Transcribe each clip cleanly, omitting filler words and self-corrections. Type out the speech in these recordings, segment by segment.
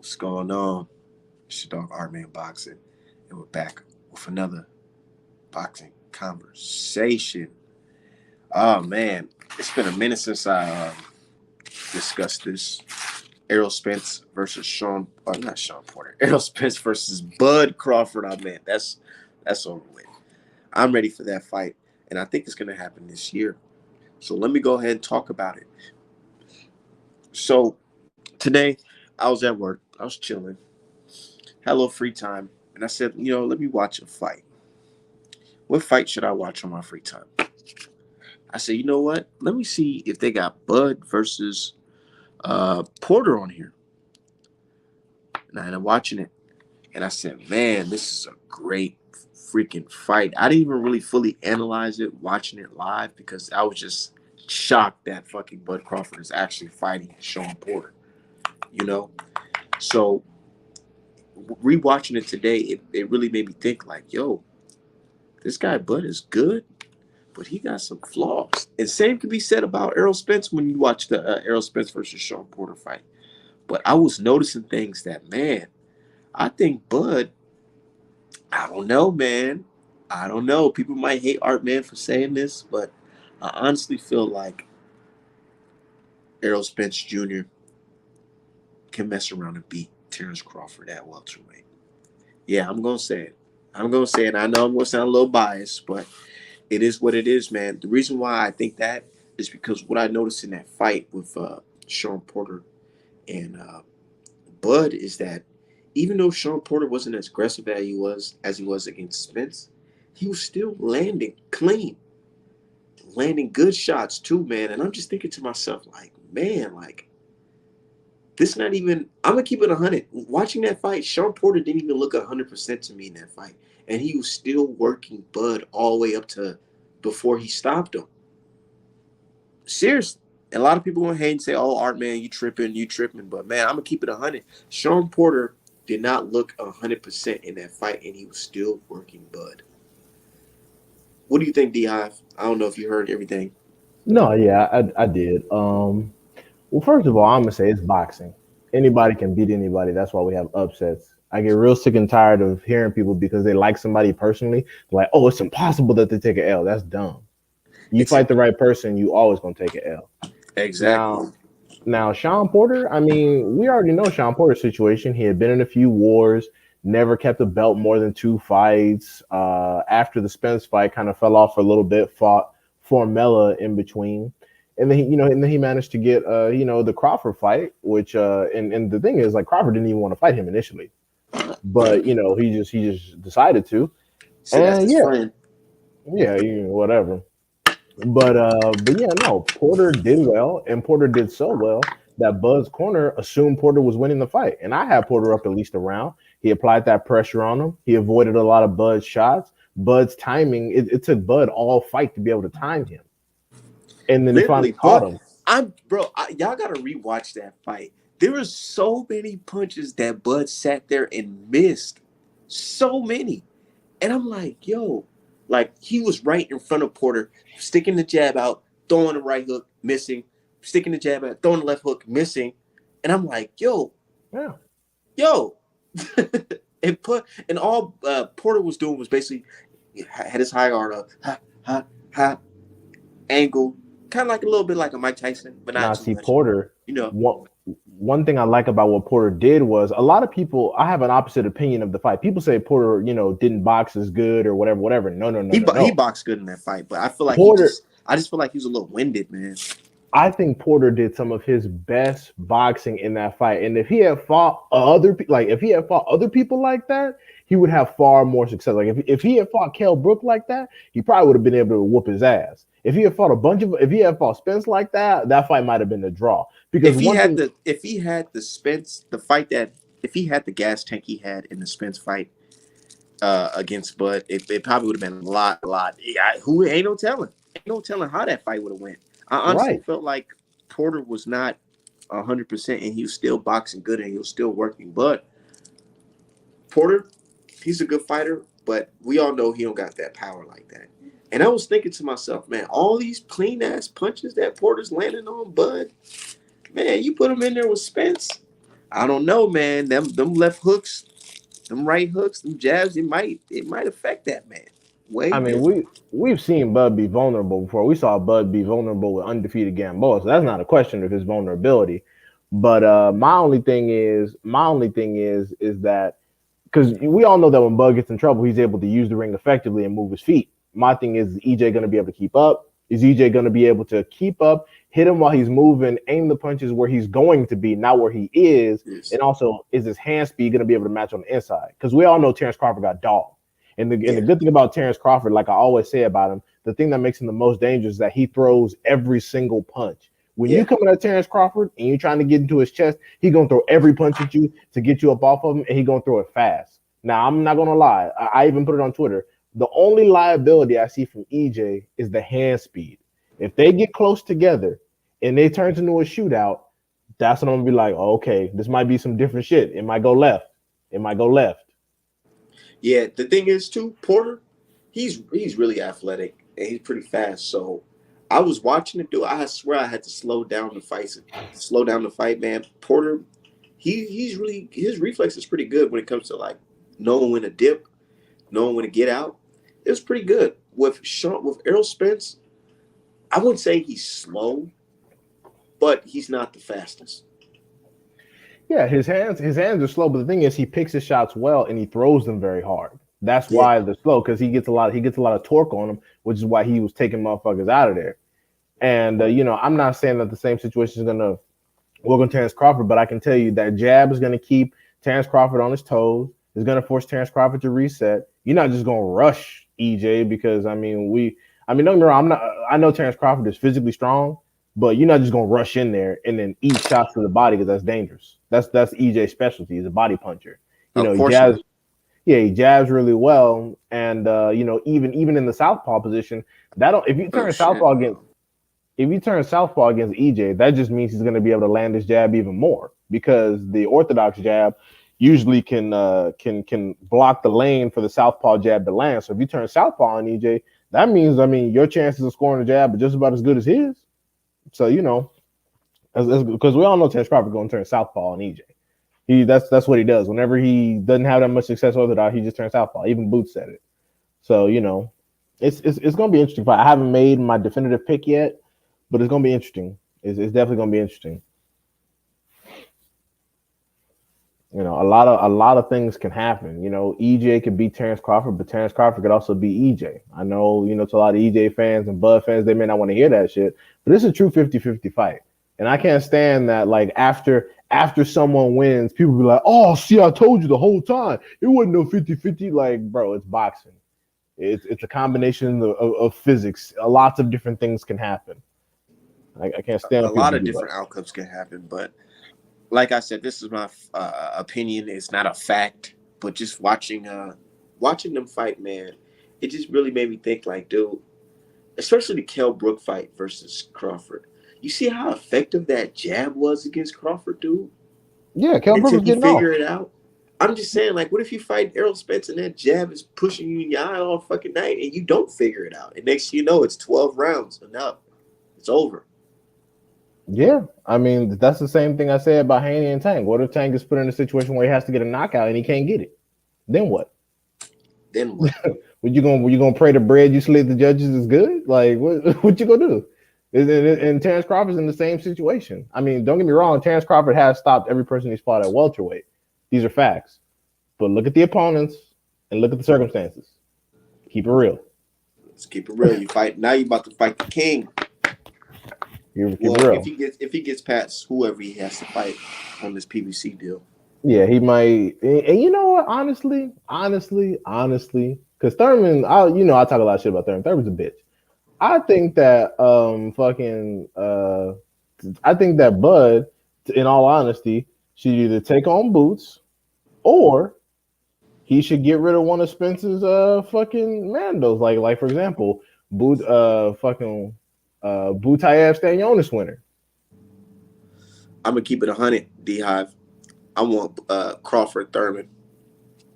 What's going on? It's your dog Art Man Boxing, and we're back with another boxing conversation. Oh man, it's been a minute since I discussed this. Errol Spence versus not Sean Porter. Errol Spence versus Bud Crawford. Oh man, that's over with. I'm ready for that fight, and I think it's gonna happen this year. So let me go ahead and talk about it. So today, I was at work. I was chilling, had a little free time, and I said, let me watch a fight. What fight should I watch on my free time? I said, you know what? Let me see if they got Bud versus Porter on here. And I'm watching it, and I said, man, this is a great freaking fight. I didn't even really fully analyze it watching it live because I was just shocked that fucking Bud Crawford is actually fighting Sean Porter. You know, so rewatching it today, it really made me think like, yo, this guy Bud is good, but he got some flaws. And same can be said about Errol Spence when you watch the Errol Spence versus Sean Porter fight. But I was noticing things that, man, I think Bud, I don't know, man. I don't know. People might hate Art Man for saying this, but I honestly feel like Errol Spence Jr. can mess around and beat Terrence Crawford at welterweight. Yeah, I'm going to say it. I'm going to say it. I know I'm going to sound a little biased, but it is what it is, man. The reason why I think that is because what I noticed in that fight with Sean Porter and Bud is that even though Sean Porter wasn't as aggressive as he was against Spence, he was still landing clean, landing good shots too, man. And I'm just thinking to myself, like, man, like this not even. I'm gonna keep it 100. Watching that fight, Sean Porter didn't even look 100% to me in that fight, and he was still working Bud all the way up to before he stopped him. Seriously. A lot of people gonna hate and say, "Oh, Art Man, you tripping, you tripping." But man, I'm gonna keep it 100. Sean Porter did not look 100% in that fight, and he was still working Bud. What do you think, D Hive? I don't know if you heard everything. No, yeah, I did. Well, first of all, I'm gonna say it's boxing. Anybody can beat anybody. That's why we have upsets. I get real sick and tired of hearing people because they like somebody personally, like, oh, it's impossible that they take an L. That's dumb. You It's fight the right person, you always gonna take an L. exactly. Now, now Sean Porter. I mean, we already know Sean Porter's situation. He had been in a few wars, never kept a belt more than two fights. After the Spence fight, kind of fell off for a little bit. Fought Formella in between, and then he managed to get the Crawford fight, which and the thing is, like, Crawford didn't even want to fight him initially, but he just decided to, So that's and his friend. yeah, whatever. But yeah, no, Porter did well, and Porter did so well that Bud's corner assumed Porter was winning the fight, and I had Porter up at least a round. He applied that pressure on him. He avoided a lot of Bud's shots. Bud's timing, it took Bud all fight to be able to time him, and then he finally Literally, caught but him. y'all gotta rewatch that fight. There were so many punches that Bud sat there and missed. So many. And I'm like, yo, like he was right in front of Porter, sticking the jab out, throwing the right hook, missing, sticking the jab out, throwing the left hook, missing. And I'm like, Yeah, yo. And all Porter was doing was basically had his high guard up, ha, ha, ha, angle, kind of like a little bit like a Mike Tyson, but not now too see much. Porter. You know, One thing I like about what Porter did was a lot of people. I have an opposite opinion of the fight. People say Porter, didn't box as good or whatever, whatever. No, no, no, no, he no. boxed good in that fight, but I feel like Porter I just feel like he was a little winded, man. I think Porter did some of his best boxing in that fight. And if he had fought other people, like if he had fought other people like that, he would have far more success. Like if he had fought Kell Brook like that, he probably would have been able to whoop his ass. If he had fought Spence like that, that fight might have been a draw. Because one thing, If he had the Spence the fight that if he had the gas tank he had in the Spence fight against Bud, it probably would have been a lot. Yeah, who ain't no telling how that fight would have went. I honestly right? felt like Porter was not 100%, and he was still boxing good and he was still working. But Porter, he's a good fighter, but we all know he don't got that power like that. And I was thinking to myself, man, all these clean ass punches that Porter's landing on Bud, man, you put him in there with Spence. I don't know, man. Them left hooks, them right hooks, them jabs, it might affect that man. Way I mean, different. we've seen Bud be vulnerable before. We saw Bud be vulnerable with undefeated Gamboa, so that's not a question of his vulnerability. But my only thing is that because we all know that when Bud gets in trouble, he's able to use the ring effectively and move his feet. My thing is EJ going to be able to keep up? Is EJ going to be able to keep up, hit him while he's moving, aim the punches where he's going to be, not where he is? Yes. And also, is his hand speed going to be able to match on the inside? Because we all know Terrence Crawford got dog. And the Yeah. good thing about Terrence Crawford, like I always say about him, the thing that makes him the most dangerous is that he throws every single punch. When you Yeah. come at Terrence Crawford and you're trying to get into his chest, he gonna throw every punch at you to get you up off of him, and he gonna throw it fast. Now I'm not gonna lie, I even put it on Twitter. The only liability I see from EJ is the hand speed. If they get close together and they turn into a shootout, that's when I'm gonna be like, oh, okay, this might be some different shit. It might go left. It might go left. Yeah. The thing is too, Porter, he's really athletic and he's pretty fast. So I was watching it do. I swear I had to slow down the fight. Slow down the fight, man. Porter, he's really his reflex is pretty good when it comes to like knowing when to dip, knowing when to get out. It was pretty good with Errol Spence. I wouldn't say he's slow, but he's not the fastest. Yeah, his hands are slow, but the thing is, he picks his shots well and he throws them very hard. That's Yeah. why they're slow because he gets a lot of torque on them, which is why he was taking motherfuckers out of there. And I'm not saying that the same situation is gonna work on Terrence Crawford, but I can tell you that jab is gonna keep Terrence Crawford on his toes. It's gonna force Terrence Crawford to reset. You're not just gonna rush EJ because don't get me wrong. I'm not. I know Terrence Crawford is physically strong, but you're not just gonna rush in there and then eat shots to the body because that's dangerous. That's EJ's specialty. He's a body puncher. Of He course he jabs. is. Yeah, he jabs really well, and even in the southpaw position, that don't Oh shit. if you turn southpaw against EJ, that just means he's going to be able to land his jab even more because the orthodox jab usually can block the lane for the southpaw jab to land. So if you turn southpaw on EJ, that means your chances of scoring a jab are just about as good as his. So because we all know Terrence Crawford going to turn southpaw on EJ. That's what he does. Whenever he doesn't have that much success orthodox, he just turns southpaw. Even Boots said it. So it's going to be interesting fight. I haven't made my definitive pick yet, but it's going to be interesting. It's definitely going to be interesting. A lot of things can happen. EJ could beat Terrence Crawford, but Terrence Crawford could also beat EJ. I know, to a lot of EJ fans and Bud fans, they may not want to hear that shit, but it's a true 50-50 fight. And I can't stand that like after someone wins, people be like, "Oh, see, I told you the whole time. It wasn't no 50-50." Like, bro, it's boxing. It's a combination of physics. Lots of different things can happen. I can't stand A when people lot of do that. different outcomes can happen, but like I said, this is my opinion. It's not a fact, but just watching them fight, man, it just really made me think. Like, dude, especially the Kell Brook fight versus Crawford. You see how effective that jab was against Crawford, dude? Yeah, Kell Brook Until was he getting off. figured it out. I'm just saying, like, what if you fight Errol Spence and that jab is pushing you in your eye all fucking night and you don't figure it out? And next thing you know, it's 12 rounds and now it's over. Yeah, that's the same thing I said about Haney and Tank. What if Tank is put in a situation where he has to get a knockout and he can't get it? Then what? Then what? Were you gonna pray the bread you slid the judges is good? Like what you gonna do? And Terrence Crawford's in the same situation. Don't get me wrong. Terrence Crawford has stopped every person he's fought at welterweight. These are facts. But look at the opponents and look at the circumstances. Keep it real. Let's keep it real. You fight now. You about to fight the king. Keep it Well, real. if he gets past whoever he has to fight on this PBC deal. Yeah, he might. And you know what? Honestly, because Thurman, I talk a lot of shit about Thurman. Thurman's a bitch. I think that I think that Bud, in all honesty, should either take on Boots or he should get rid of one of Spence's fucking Mandos. Like for example, Butayev Stanionis winner. I'm gonna keep it 100. D Hive. I want Crawford Thurman.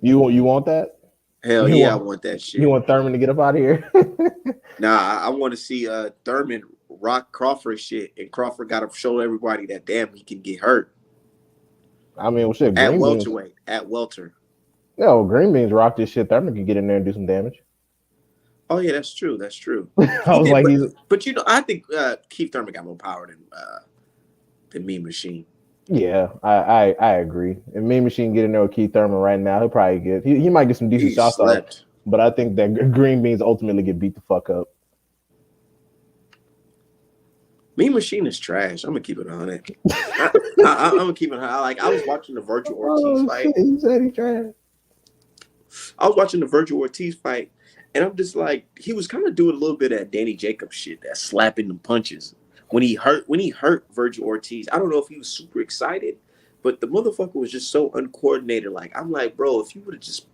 You want that? Hell You yeah, I want want that you shit. want Thurman to get up out of here? Nah, I want to see Thurman rock Crawford shit, and Crawford got to show everybody that damn he can get hurt. I mean, well, shit, At Green Beans. welterweight. At welter. Yo, Green Beans rock this shit. Thurman can get in there and do some damage. Oh yeah, that's true. That's true. I He was did, like, but he's but you know, I think Keith Thurman got more power than Mean Machine. yeah, I agree. If Mean Machine get in there with Keith Thurman right now, he'll probably he might get some decent He shots off. slept. But I think that Green Beans ultimately get beat the fuck up. Mean Machine is trash. I'm gonna keep it on it. I'm gonna keep it high. Like I was watching the Virgil Ortiz Oh fight. shit, he said he tried. I was watching the Virgil Ortiz fight, and I'm just like, he was kind of doing a little bit of that Danny Jacobs shit, that slapping them punches. When he hurt Virgil Ortiz, I don't know if he was super excited, but the motherfucker was just so uncoordinated. Like I'm like, bro, if you would have just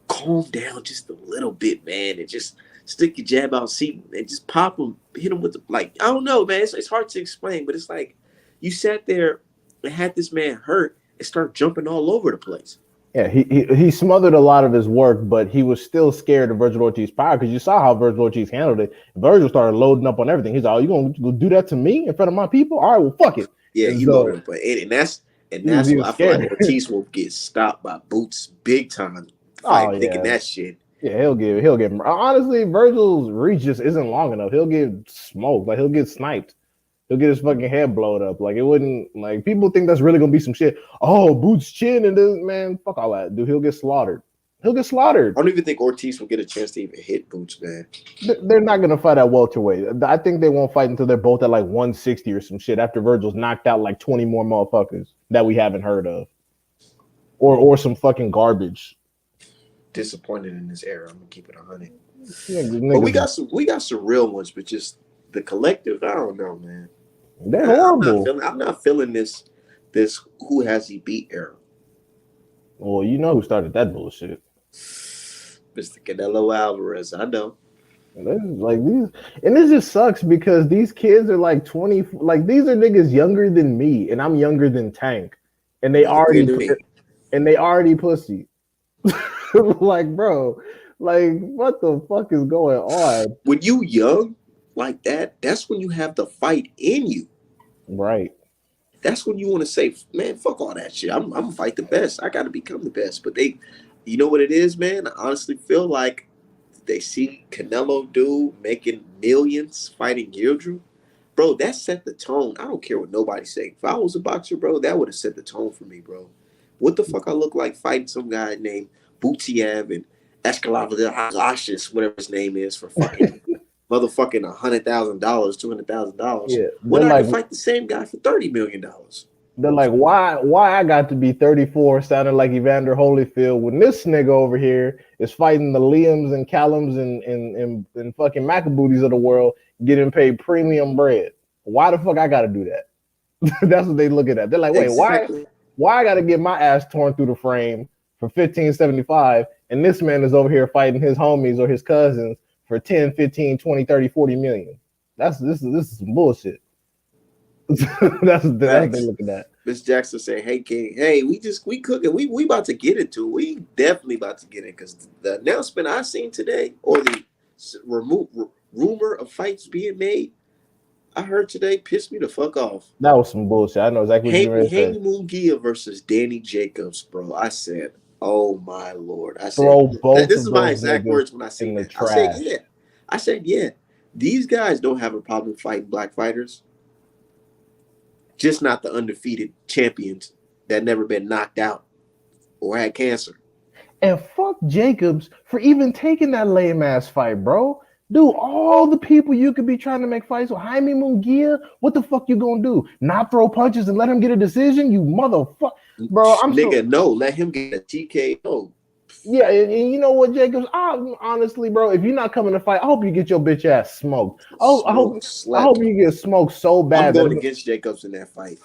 calmed down just a little bit, man, and just stick your jab out, see, and just pop him, hit him with the like. I don't know, man. It's hard to explain, but it's like you sat there and had this man hurt and start jumping all over the place. Yeah, he smothered a lot of his work, but he was still scared of Virgil Ortiz's power because you saw how Virgil Ortiz handled it. Virgil started loading up on everything. He's like, "Oh, you gonna do that to me in front of my people? All right, well, fuck it." Yeah, And he so loaded up, and that's he what was I feel like scared. Ortiz will get stopped by Boots big time. Oh Fight thinking yeah, that shit. yeah. He'll get. Honestly, Virgil's reach just isn't long enough. He'll get smoked. Like he'll get sniped. He'll get his fucking head blowed up. Like it wouldn't. Like people think that's really gonna be some shit. Oh, Boots chin and this man. Fuck all that, dude. He'll get slaughtered. He'll get slaughtered. I don't even think Ortiz will get a chance to even hit Boots, man. They're not gonna fight at welterweight. I think they won't fight until they're both at like 160 or some shit. After Virgil's knocked out like 20 more motherfuckers that we haven't heard of, or some fucking garbage. Disappointed in this era. I'm gonna keep it 100. Yeah, But we got some real ones, but just the collective. I don't know, man. they're horrible. I'm not feeling this who has he beat era. Well, you know who started that bullshit. Mr. Canelo Alvarez. I know. Like these, and this just sucks because these kids are like 20. Like these are niggas younger than me, and I'm younger than Tank, and they already pussy. Like, bro, like what the fuck is going on? When you young like that, that's when you have the fight in you. Right. That's when you want to say, man, fuck all that shit. I'm gonna fight the best. I gotta become the best. But you know what it is, man? I honestly feel like they see Canelo do making millions fighting Gildrew. Bro, that set the tone. I don't care what nobody's saying. If I was a boxer, bro, that would have set the tone for me, bro. What the fuck I look like fighting some guy named Butiev and Escalava, whatever his name is, for fucking motherfucking $100,000, $200,000. Yeah. When I can fight the same guy for $30 million. They're like, why I got to be 34 sounding like Evander Holyfield when this nigga over here is fighting the Liams and Callums and fucking Macabooties of the world getting paid premium bread. Why the fuck I gotta do that? That's what they looking at. They're like, wait, Exactly. why I gotta get my ass torn through the frame for $15.75 and this man is over here fighting his homies or his cousins for 10, 15, 20, 30, 40 million. This is some bullshit. That's what they're looking at. Miss Jackson say, "Hey King, hey, we cooking. We about to get into it. We definitely about to get in because the announcement I seen today, or the rumor of fights being made, I heard today, pissed me the fuck off. That was some bullshit. I know exactly what you're saying. Haney Munguia versus Danny Jacobs, bro. I said, oh my lord. I said, throw both. This is my exact words when I seen that. Trash. I said, yeah. These guys don't have a problem fighting black fighters. Just not the undefeated champions that never been knocked out or had cancer. And fuck Jacobs for even taking that lame ass fight, bro. Dude, all the people you could be trying to make fights with Jaime Munguia, what the fuck you gonna do? Not throw punches and let him get a decision? You motherfucker. Bro, no, let him get a TKO. Yeah, and you know what, Jacobs? Honestly, bro, if you're not coming to fight, I hope you get your bitch ass smoked. I hope you get smoked so bad. I'm going against Jacobs in that fight.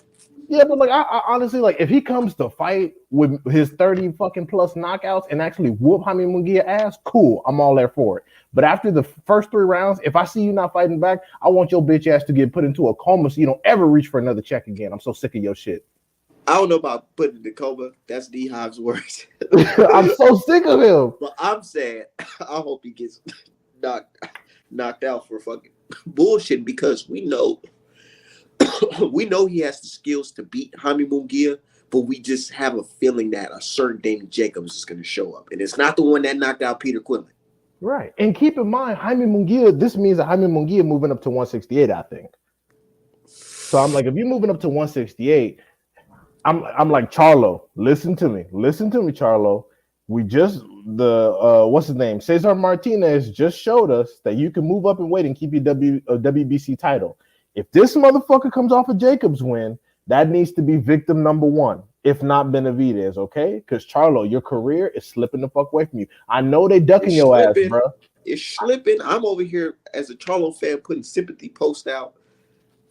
Yeah, but like I honestly, like if he comes to fight with his 30 fucking plus knockouts and actually whoop Jaime Munguia ass, cool. I'm all there for it. But after the first 3 rounds, if I see you not fighting back, I want your bitch ass to get put into a coma so you don't ever reach for another check again. I'm so sick of your shit. I don't know about putting in the coma. That's D-Hive's words. I'm so sick of him. But I'm saying, I hope he gets knocked out for fucking bullshit because we know he has the skills to beat Jaime Munguia, but we just have a feeling that a certain Danny Jacobs is going to show up, and it's not the one that knocked out Peter Quinlan. Right. And keep in mind, Jaime Munguia, this means that Jaime Munguia moving up to 168, I think. So I'm like, if you're moving up to 168, I'm like, Charlo, listen to me, Charlo. We just what's his name? Cesar Martinez just showed us that you can move up and wait and keep your WBC title. If this motherfucker comes off a Jacobs win, that needs to be victim number one, if not Benavidez, okay? Because Charlo, your career is slipping the fuck away from you. I know they ducking your ass, bro. It's slipping. I'm over here as a Charlo fan putting sympathy post out.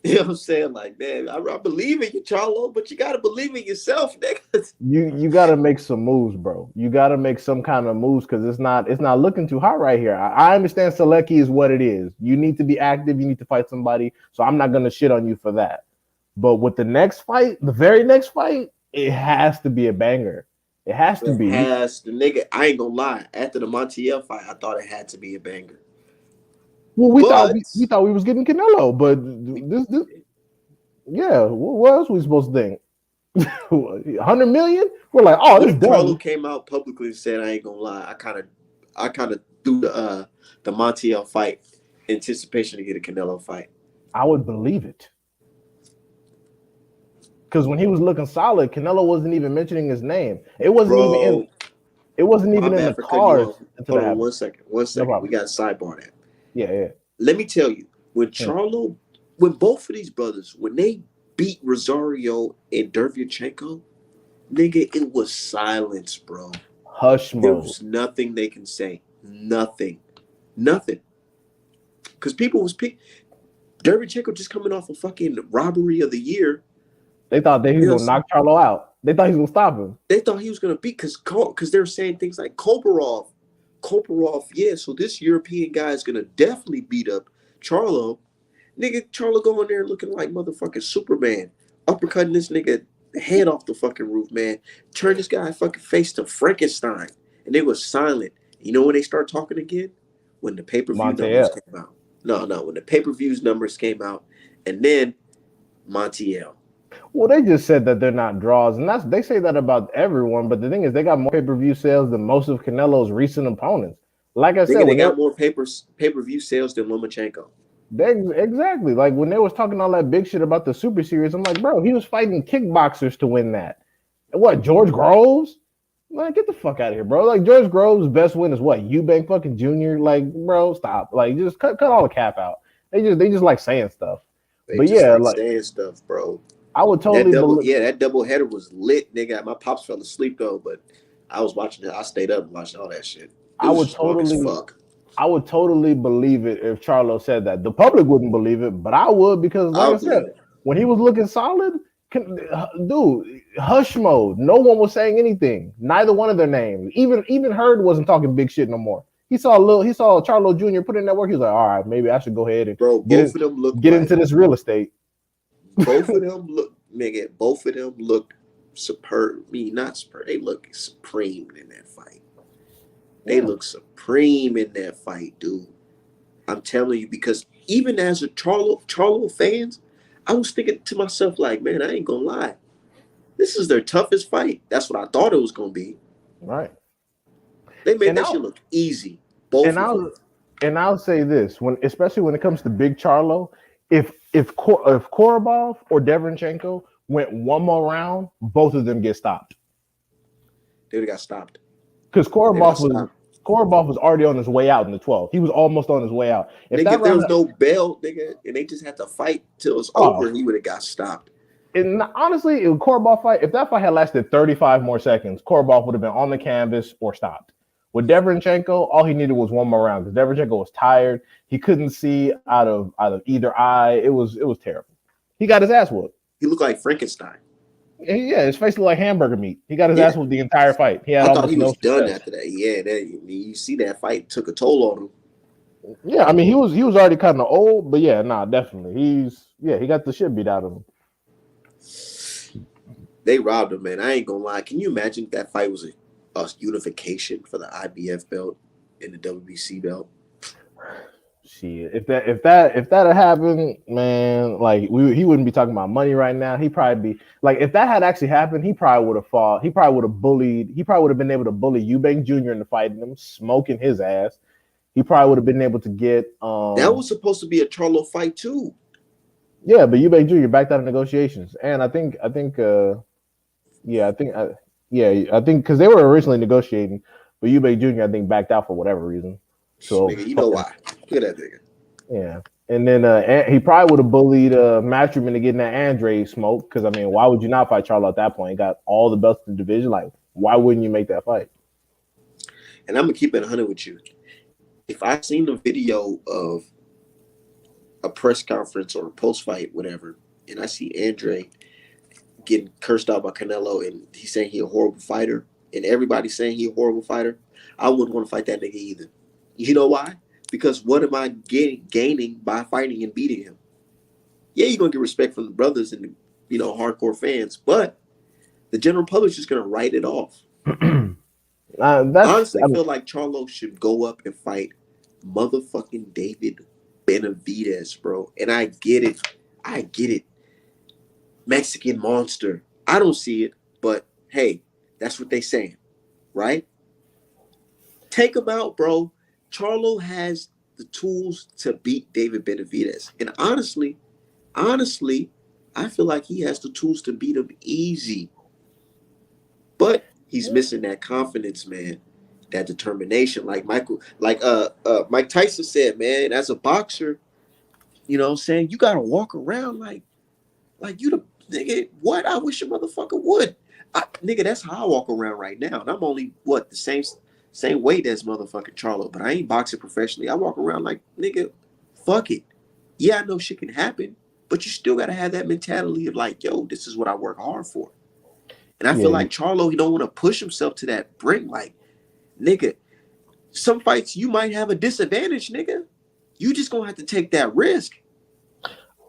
You know what I'm saying? Like, man, I believe in you, Charlo, but you got to believe in yourself, nigga. You got to make some moves, bro. You got to make some kind of moves because it's not looking too hot right here. I understand Selecki is what it is. You need to be active. You need to fight somebody. So I'm not going to shit on you for that. But with the next fight, the very next fight, it has to be a banger. It has to be. Nigga, I ain't going to lie. After the Montiel fight, I thought it had to be a banger. Well, we thought we was getting Canelo, but this yeah. What else we supposed to think? 100 million? We're like, oh, this Carlo came out publicly and said, I ain't gonna lie, I kind of threw the Montiel fight anticipation to get a Canelo fight. I would believe it. Because when he was looking solid, Canelo wasn't even mentioning his name. It wasn't even in the cards. Hold on one second. No, we got a sidebar that. Yeah. Let me tell you, when both of these brothers, when they beat Rosario and Dervyachenko, nigga, it was silence, bro. Hush mode. There was nothing they can say. Nothing. Because people was Dervyachenko just coming off a fucking robbery of the year. They thought he was going to knock Charlo out. They thought he was going to stop him. They thought he was going to beat because they were saying things like Koparov, yeah, so this European guy is going to definitely beat up Charlo. Nigga, Charlo going there looking like motherfucking Superman. Uppercutting this nigga head off the fucking roof, man. Turn this guy fucking face to Frankenstein. And they was silent. You know when they start talking again? When the pay-per-view numbers came out. No, when the pay-per-views numbers came out. And then Montiel. Well, they just said that they're not draws, and they say that about everyone. But the thing is, they got more pay-per-view sales than most of Canelo's recent opponents. Like I said, they got more pay-per-view sales than Lomachenko. Exactly. Like when they was talking all that big shit about the Super Series, I'm like, bro, he was fighting kickboxers to win that. What, George Groves? Like, get the fuck out of here, bro. Like George Groves' best win is what? Eubank fucking Jr. Like, bro, stop. Like, just cut all the cap out. They just like saying stuff. Saying stuff, bro. I would totally that double header was lit, nigga. My pops fell asleep though, but I was watching it. I stayed up and watched all that shit. I would totally believe it if Charlo said that. The public wouldn't believe it, but I would because, like I said, when he was looking solid, dude, hush mode. No one was saying anything. Neither one of their names. Even Hurd wasn't talking big shit no more. He saw Charlo Jr. put in that work. He was like, all right, maybe I should go ahead and get into this real estate. Both of them look superb. Not superb. They look supreme in that fight. They look supreme in that fight, dude. I'm telling you, because even as a Charlo fans, I was thinking to myself, like, man, I ain't gonna lie. This is their toughest fight. That's what I thought it was gonna be. Right. They made that shit look easy. And I'll say this, especially when it comes to big Charlo, if Korobov or Dervyachenko went one more round, both of them get stopped. They would have got stopped. Because Korobov was already on his way out in the 12th. He was almost on his way out. If there was no bell, nigga, and they just had to fight till it's over, he would have got stopped. And honestly, if Korobov fight, if that fight had lasted 35 more seconds, Korobov would have been on the canvas or stopped. With Dervyachenko, all he needed was one more round because Dervyachenko was tired. He couldn't see out of either eye. It was terrible. He got his ass whooped. He looked like Frankenstein. Yeah, his face looked like hamburger meat. He got his ass whooped the entire fight. I thought he was done after that. Yeah, you see that fight took a toll on him. Yeah, I mean he was already kind of old, but yeah, definitely. He got the shit beat out of him. They robbed him, man. I ain't gonna lie. Can you imagine if that fight was a unification for the IBF belt and the WBC belt? Shit, if that had happened, man, like he wouldn't be talking about money right now. He'd probably be like, if that had actually happened, he probably would have fought. He probably would have bullied. He probably would have been able to bully Eubank Jr. in the fight, and him smoking his ass. He probably would have been able to get. That was supposed to be a Charlo fight too. Yeah, but Eubank Jr. backed out of negotiations, and I think because they were originally negotiating, but Eubank Jr. I think backed out for whatever reason. So nigga, you know why? Look at that nigga. Yeah, and then he probably would have bullied Matchroom into getting that Andre smoke. Because I mean, why would you not fight Charlo at that point? He got all the belts in the division. Like, why wouldn't you make that fight? And I'm gonna keep it 100 with you. If I seen the video of a press conference or a post fight, whatever, and I see Andre getting cursed out by Canelo, and he's saying he's a horrible fighter, and everybody's saying he's a horrible fighter, I wouldn't want to fight that nigga either. You know why? Because what am I gaining by fighting and beating him? Yeah, you're gonna get respect from the brothers and the, hardcore fans, but the general public's just gonna write it off. Honestly, I feel like Charlo should go up and fight motherfucking David Benavidez, bro. And I get it. Mexican monster. I don't see it, but hey, that's what they saying, right? Take him out, bro. Charlo has the tools to beat David Benavidez. And honestly, I feel like he has the tools to beat him easy. But he's missing that confidence, man. That determination. Like Mike Tyson said, man, as a boxer, saying you gotta walk around like you the nigga. What? I wish a motherfucker would. Nigga, that's how I walk around right now. And I'm only the same weight as motherfucking Charlo, but I ain't boxing professionally. I walk around like, nigga, fuck it. Yeah, I know shit can happen, but you still gotta have that mentality of like, yo, this is what I work hard for. And I feel like Charlo, he don't want to push himself to that brink. Like, nigga, some fights you might have a disadvantage, nigga. You just gonna have to take that risk.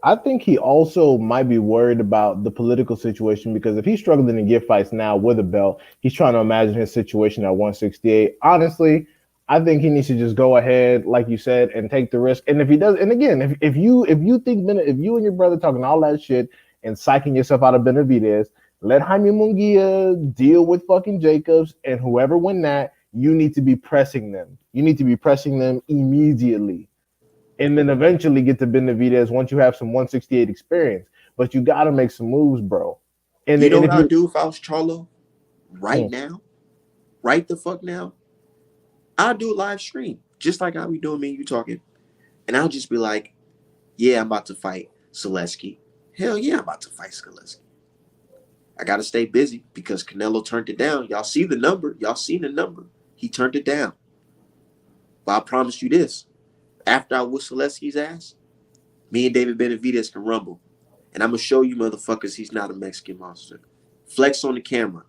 I think he also might be worried about the political situation, because if he's struggling to get fights now with a belt, he's trying to imagine his situation at 168. Honestly, I think he needs to just go ahead, like you said, and take the risk. And if he does, and again, if you and your brother talking all that shit and psyching yourself out of Benavidez, let Jaime Munguia deal with fucking Jacobs, and whoever win that, you need to be pressing them. You need to be pressing them immediately. And then eventually get to Benavidez once you have some 168 experience. But you got to make some moves, bro. And you know what I'd do if I was Charlo? Right now? Right the fuck now? I'll do a live stream. Just like I'll be doing me and you talking. And I'll just be like, yeah, I'm about to fight Zaleski. Hell yeah, I'm about to fight Zaleski. I got to stay busy because Canelo turned it down. Y'all see the number. Y'all seen the number. He turned it down. But I promise you this. After I whoop Zaleski's ass, me and David Benavidez can rumble. And I'm going to show you motherfuckers he's not a Mexican monster. Flex on the camera.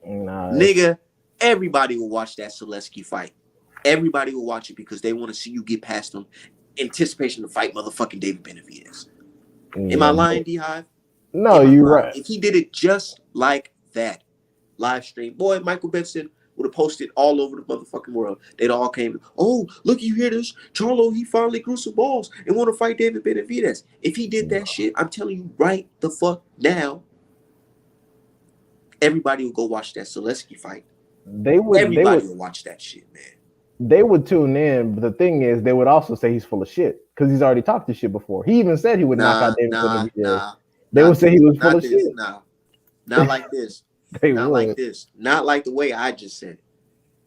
Nigga, everybody will watch that Zaleski fight. Everybody will watch it because they want to see you get past them. Anticipation to fight motherfucking David Benavidez. Am I lying, D-Hive? No, you're right. If he did it just like that, live stream, boy, Michael Benson would have posted all over the motherfucking world. They'd all came, oh, look, you hear this? Charlo, he finally grew some balls and want to fight David Benavidez. If he did that shit, I'm telling you right the fuck now, everybody will go watch that Zaleski fight. Everybody will watch that shit, man. They would tune in, but the thing is, they would also say he's full of shit because he's already talked this shit before. He even said he would knock out David Benavidez. They would say he was full of shit. Not like this. Like this. Not like the way I just said it.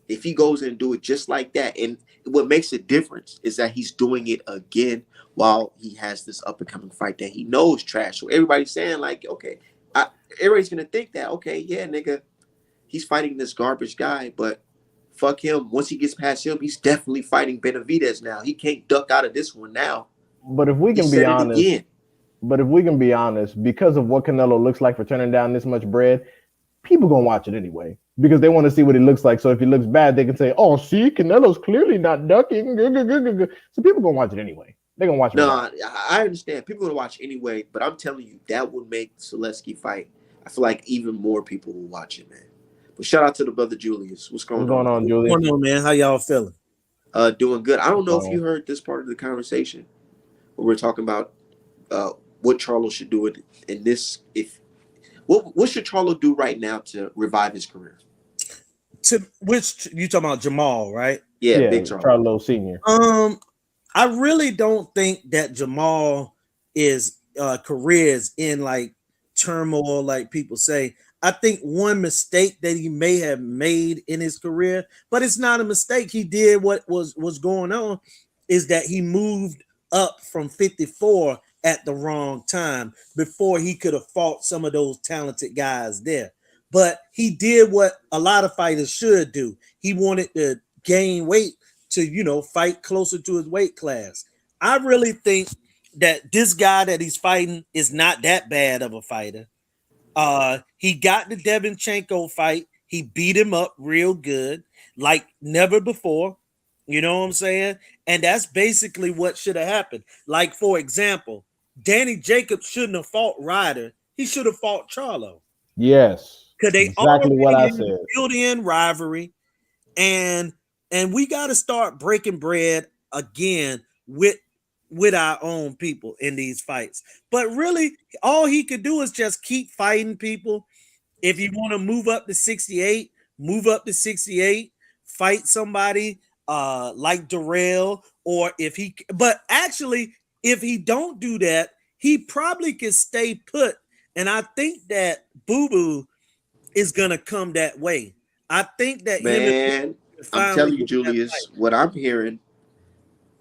If he goes and do it just like that, and what makes a difference is that he's doing it again while he has this up-and-coming fight that he knows trash. So everybody's saying like, okay, everybody's going to think that, okay, yeah, nigga, he's fighting this garbage guy, but fuck him. Once he gets past him, he's definitely fighting Benavidez now. He can't duck out of this one now. But if we can be honest, because of what Canelo looks like for turning down this much bread, people gonna watch it anyway because they want to see what he looks like. So if he looks bad, they can say, "Oh, see, Canelo's clearly not ducking." So people gonna watch it anyway. They're gonna watch it. No, I understand. People gonna watch anyway, but I'm telling you, that would make the Zaleski fight. I feel like even more people will watch it, man. But shout out to the brother Julius. What's going on, Julius? What's going on, man? How y'all feeling? Doing good. I don't know if So you heard this part of the conversation where we're talking about uh, what Charlo should do in this. If what should Charlo do right now to revive his career? To which you talking about Jamal, right? Yeah, yeah, Big Charlo. Charlo Senior. I really don't think that Jamal is career is in like turmoil, like people say. I think one mistake that he may have made in his career, but it's not a mistake. He did what was going on, is that he moved up from 54 at the wrong time before he could have fought some of those talented guys there. But he did what a lot of fighters should do. He wanted to gain weight to, fight closer to his weight class. I really think that this guy that he's fighting is not that bad of a fighter. He got the Devinchenko fight. He beat him up real good, like never before. You know what I'm saying? And that's basically what should have happened. Like, for example, Danny Jacobs shouldn't have fought Ryder. He should have fought Charlo. Yes, Because they exactly what I already said. built in rivalry. And we got to start breaking bread again with our own people in these fights. But really, all he could do is just keep fighting people. If you want to move up to 68, move up to 68, fight somebody like Darrell, or but actually, if he don't do that, he probably can stay put. And I think that Boo Boo is gonna come that way. I think that him and Man, I'm finally telling you, get that Julius, fight. what I'm hearing,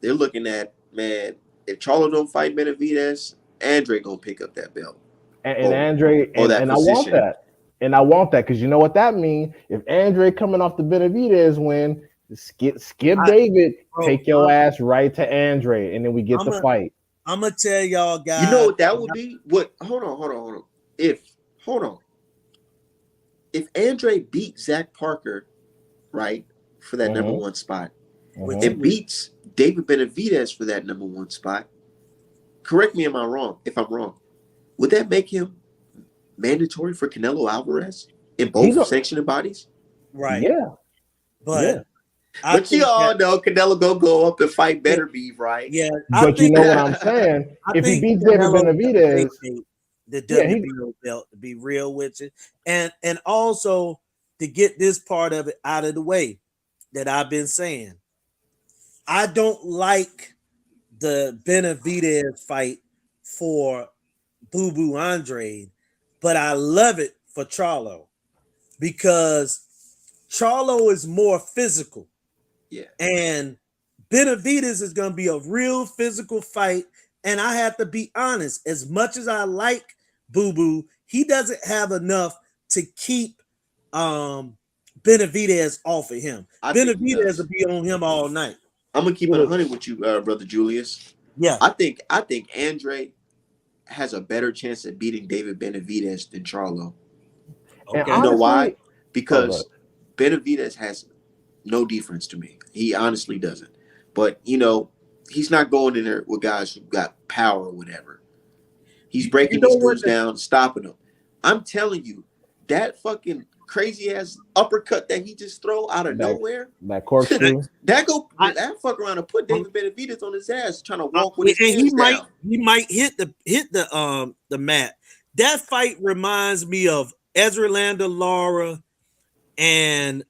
they're looking at, man, if Charlo don't fight Benavidez, Andre gonna pick up that belt. And Or Andre, or that and I want position. that. And I want that because you know what that means? If Andre coming off the Benavidez win, skip I, David, bro, take your ass right to Andre, and then we get the fight. I'm gonna tell y'all You know guys. what that would be? What hold on. Hold on. If Andre beats Zach Parker, right, for that number one spot, Which and beats David Benavidez for that number one spot, correct me if I'm wrong. Would that make him mandatory for Canelo Alvarez in both sanctioning bodies? right? Yeah. But But you all know Canelo gonna go up and fight Better Beef, right? Yeah, But you know what I'm saying? If he beats David Benavidez, the WBO belt, to be real with you, and also to get this part of it out of the way that I've been saying, I don't like the Benavidez fight for Boo Boo Andre, but I love it for Charlo because Charlo is more physical. Yeah. And Benavidez is going to be a real physical fight. And I have to be honest, as much as I like Boo Boo, he doesn't have enough to keep Benavidez off of him. Benavidez will be on him all night. I'm gonna keep it 100 with you, brother Julius. Yeah, I think Andre has a better chance at beating David Benavidez than Charlo. Okay. You know why? Because Benavidez has no defense to me. He honestly doesn't. But he's not going in there with guys who got power or whatever. He's breaking these dudes down, stopping them. I'm telling you, that fucking crazy ass uppercut that he just throw out of nowhere. That corkscrew. that fuck around and put David Benavidez on his ass trying to walk with his hands down. He might hit the mat. That fight reminds me of Ezra Lara and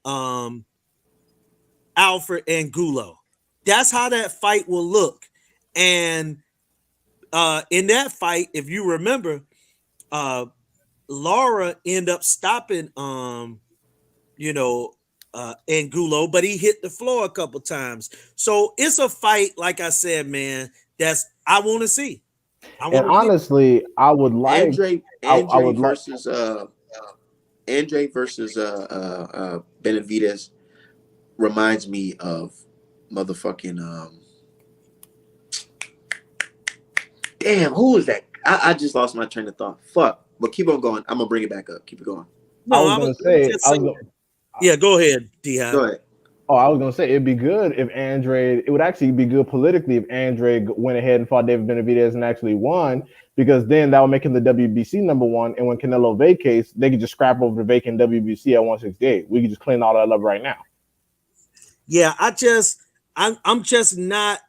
Alfred Angulo. That's how that fight will look. And in that fight, if you remember, Lara ended up stopping Angulo, but he hit the floor a couple times. So it's a fight, like I said, man, I want to see. Honestly, I would like Andre versus Benavidez reminds me of motherfucking damn, who is that? I just lost my train of thought. Fuck. But keep on going. I'm gonna bring it back up. Keep it going. No, I was gonna say. Yeah, go ahead, D-Hop. Go ahead. Oh, I was gonna say it'd be good if Andre. It would actually be good politically if Andre went ahead and fought David Benavidez and actually won, because then that would make him the WBC number one. And when Canelo vacates, they could just scrap over the vacant WBC at 168. We could just clean all that up right now. Yeah, I'm just not.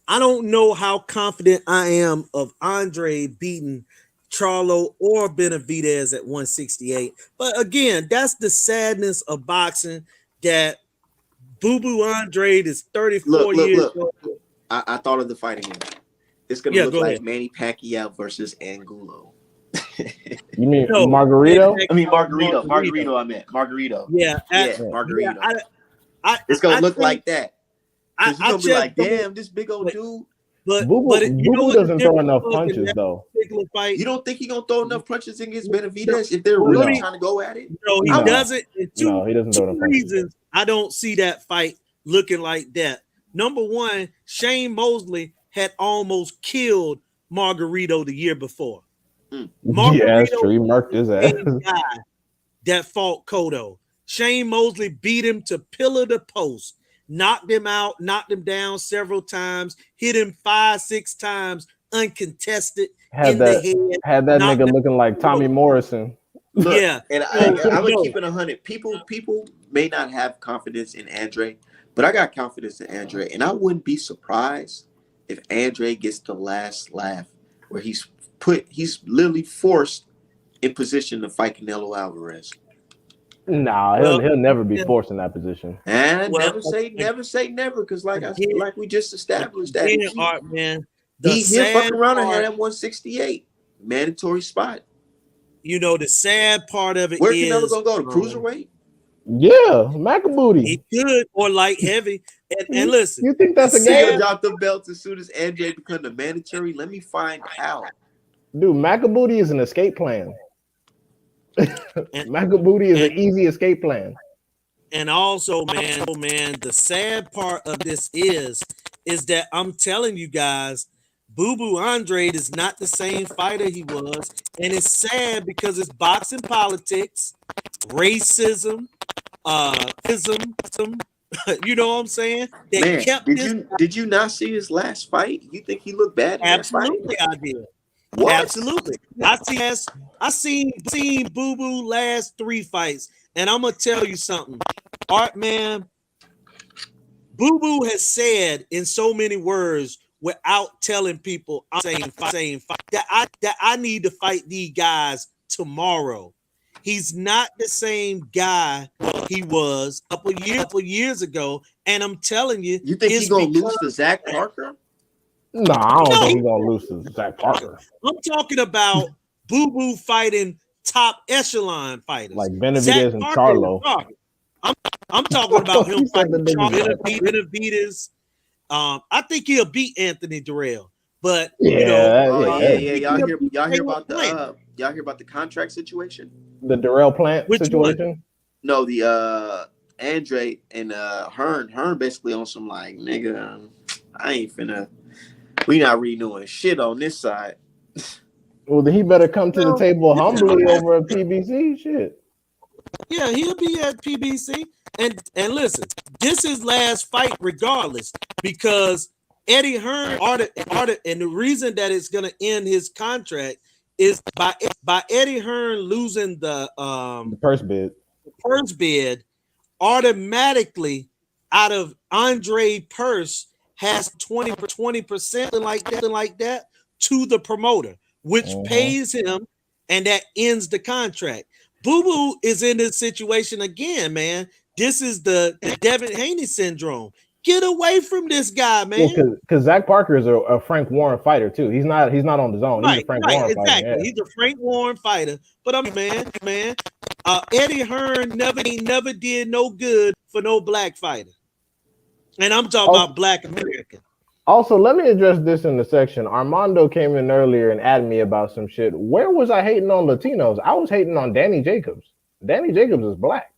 I don't know how confident I am of Andre beating Charlo or Benavidez at 168. But again, that's the sadness of boxing that Boo Boo Andre is 34 years Look. old. I thought of the fight again. It's gonna Yeah, look go like ahead. Manny Pacquiao versus Angulo. You mean No, Margarito? I mean Margarito. I meant Margarito. Yeah, Margarito. I, It's gonna look think, like that. Because you're gonna be like, damn, this big old dude. But Boo you know Boo what doesn't throw enough punches though. Fight? You don't think he's gonna throw enough punches against Benavidez if they're Well, really trying to go at it? No, he No. doesn't. No, he doesn't throw Two enough punches. reasons I don't see that fight looking like that. Number one, Shane Mosley had almost killed Margarito the year before. Yeah, that's true. He marked his ass. Guy that fought Cotto. Shane Mosley beat him to pillar the post, knocked him out, knocked him down several times, hit him 5-6 times uncontested in the head. Had that nigga looking like Tommy Morrison. Look, yeah, and I'm gonna keep it 100. People may not have confidence in Andre, but I got confidence in Andre, and I wouldn't be surprised if Andre gets the last laugh where he's literally forced in position to fight Canelo Alvarez. Nah, he'll never be forced in that position. And never say never, because like we just established that he fuck around and had that 168 mandatory spot. You know, the sad part of it Where is Canelo gonna go to cruiserweight? Yeah, Macabooty. He could, or light heavy. And listen, you think that's a game? game? Drop the belts as soon as Andre become the mandatory. Let me find out. Dude, Macabooty is an escape plan. Macabooty is an easy escape plan. And also, man, the sad part of this is that I'm telling you guys, Boo Boo Andre is not the same fighter he was, and it's sad because it's boxing politics, racism, you know what I'm saying? Man, did you not see his last fight? You think he looked bad? Absolutely, I did. What? Absolutely, I seen Boo Boo last 3 fights, and I'm gonna tell you something, Art man. Boo Boo has said in so many words without telling people, I'm saying that I need to fight these guys tomorrow. He's not the same guy he was a couple years ago, and I'm telling you, you think he's gonna lose to Zach Parker? No, I don't think he's gonna lose to Zach Parker. I'm talking about Boo Boo fighting top echelon fighters like Benavidez and Charlo. I'm talking about him fighting Benavidez. I think he'll beat Anthony Durrell, but y'all hear about the contract situation? The Durrell Plant situation? One? No, the Andre and Hearn basically on some like, nigga, we not renewing shit on this side. Well, then he better come to the table humbly over at PBC. Shit. Yeah, he'll be at PBC. And listen, this is last fight regardless, because Eddie Hearn and the reason that it's gonna end his contract is by Eddie Hearn losing the purse bid. The purse bid automatically out of Andre purse has 20% like that to the promoter, which pays him, and that ends the contract. Boo Boo is in this situation again, man. This is the Devin Haney syndrome. Get away from this guy, man. Because Zach Parker is a Frank Warren fighter too. He's not on the zone. He's a Frank Warren fighter. Yeah. He's a Frank Warren fighter. But I mean, man, Eddie Hearn never did no good for no black fighter. And I'm talking about Black American. Also, let me address this in the section. Armando came in earlier and added me about some shit. Where was I hating on Latinos? I was hating on Danny Jacobs. Danny Jacobs is black.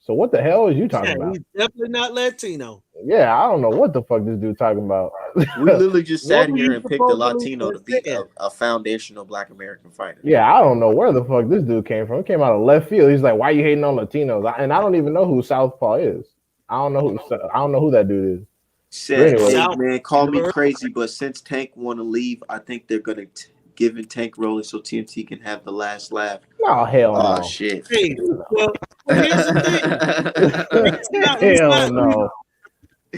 So what the hell is you talking about? He's definitely not Latino. Yeah, I don't know what the fuck this dude talking about. We literally just sat here and picked a Latino to be a foundational Black American fighter. Yeah, I don't know where the fuck this dude came from. He came out of left field. He's like, "Why are you hating on Latinos?" And I don't even know who Southpaw is. I don't know who that dude is. Said, anyway, man, call me crazy, but since Tank want to leave, I think they're gonna give in Tank rolling so TMT can have the last laugh. Oh hell no! Oh shit! Hey, well, here's the thing. Hell no!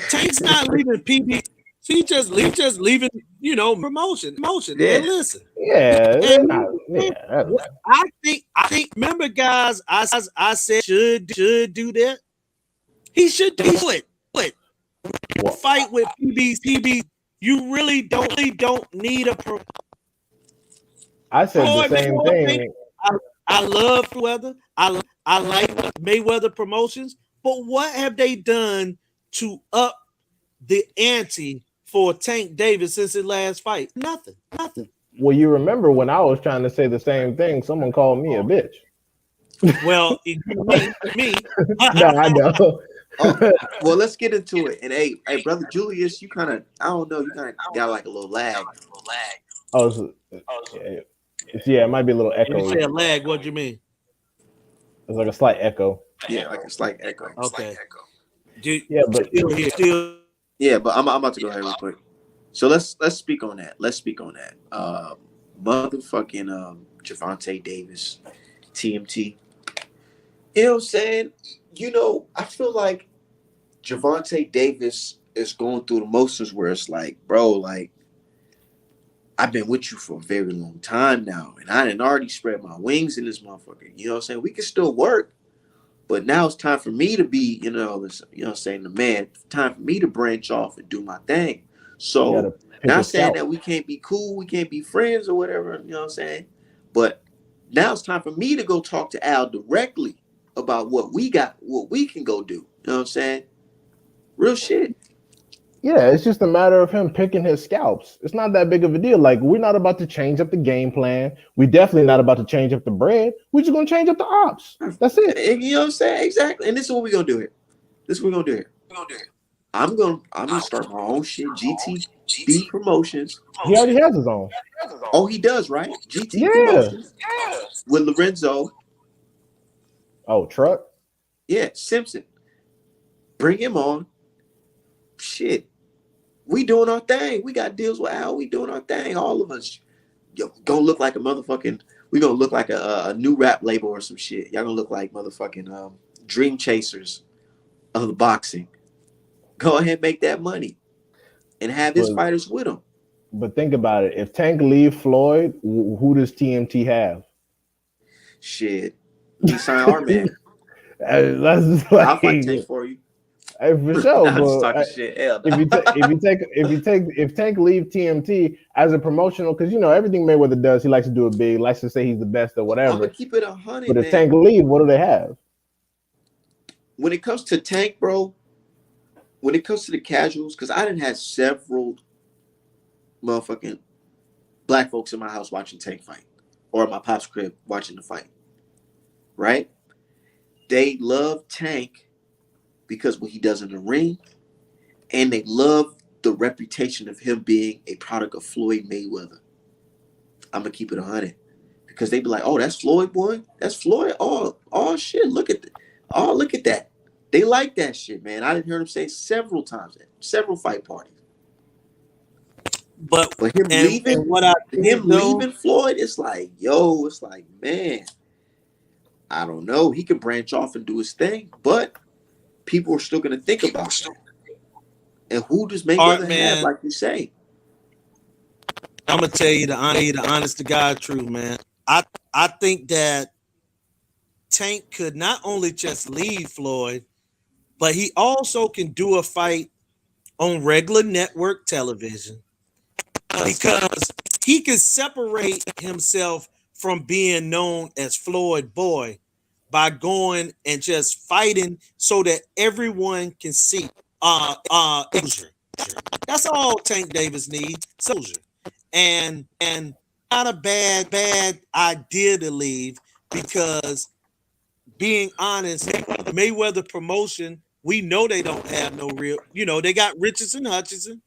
Tank's not leaving PB. He just leaving, promotion. Yeah. And listen, Yeah, they're and not. Yeah, I think. Remember, guys, I said should do that. He should do it. But well, fight with PB. You really don't need a pro. I said the Floyd same Mayweather. thing. I love Mayweather. I like Mayweather promotions. But what have they done to up the ante for Tank Davis since his last fight? Nothing. Well, you remember when I was trying to say the same thing, someone called me a bitch. Well, me. No, I know. Well, let's get into it. And hey, brother Julius, you kind of, I don't know, you kind of got like a little lag. Oh, yeah, it might be a little When you echo. say a lag, what do you mean? It's like a slight echo. Yeah, like a slight echo. Okay. Yeah, but still. Yeah, but I'm about to go ahead real quick. So let's speak on that. Motherfucking Gervonta Davis, TMT. You know what I'm saying? I feel like Gervonta Davis is going through the motions where it's like, bro, like, I've been with you for a very long time now, and I didn't already spread my wings in this motherfucker. You know what I'm saying? We can still work, but now it's time for me to be, what I'm saying, the man. Time for me to branch off and do my thing. So, not saying that we can't be cool, we can't be friends or whatever, you know what I'm saying? But now it's time for me to go talk to Al directly about what we got, what we can go do. You know what I'm saying? Real shit. yeah, it's just a matter of him picking his scalps. It's not that big of a deal. Like, we're not about to change up the game plan. We definitely not about to change up the bread. We're just gonna change up the ops. That's it. You know what I'm saying? Exactly. And this is what we're gonna do here. I'm gonna start my own shit. GTB Promotions. He already has his own. Oh, he does, right? GT Yeah. Promotions with Lorenzo. Oh, truck. Yeah, Simpson. Bring him on. Shit. We doing our thing. We got deals with Al. We doing our thing. All of us. Gonna look like a motherfucking. We gonna look like a new rap label or some shit. Y'all gonna look like motherfucking dream chasers of the boxing. Go ahead and make that money, and have his fighters with him. But think about it. If Tank leave Floyd, who does TMT have? Shit. We sign our man. That's just like, I'll fight Tank for you. Hey, for sure. I'm just talking shit. Hell, if Tank leave TMT as a promotional, because everything Mayweather does, he likes to do it big, likes to say he's the best or whatever. I'm gonna keep it 100. But if Tank leave, what do they have? When it comes to Tank, bro, when it comes to the casuals, because I done had several motherfucking black folks in my house watching Tank fight, or my pop's crib watching the fight, right? They love Tank because what he does in the ring, and they love the reputation of him being a product of Floyd Mayweather. I'm gonna keep it 100 because they be like, "Oh, that's Floyd, boy. That's Floyd. Oh, shit. Look at that. They like that shit, man. I didn't hear him say several times at several fight parties. But him leaving Floyd, it's like, man, I don't know. He can branch off and do his thing, but people are still going to think about that. And who does Mayweather have, like you say? I'm going to tell you the honest to God truth, man. I think that Tank could not only just leave Floyd, but he also can do a fight on regular network television because he can separate himself from being known as Floyd Boy by going and just fighting so that everyone can see exposure. That's all Tank Davis needs, exposure. And not a bad idea to leave because being honest, Mayweather promotion, we know they don't have no real, they got Richardson, Hutchinson,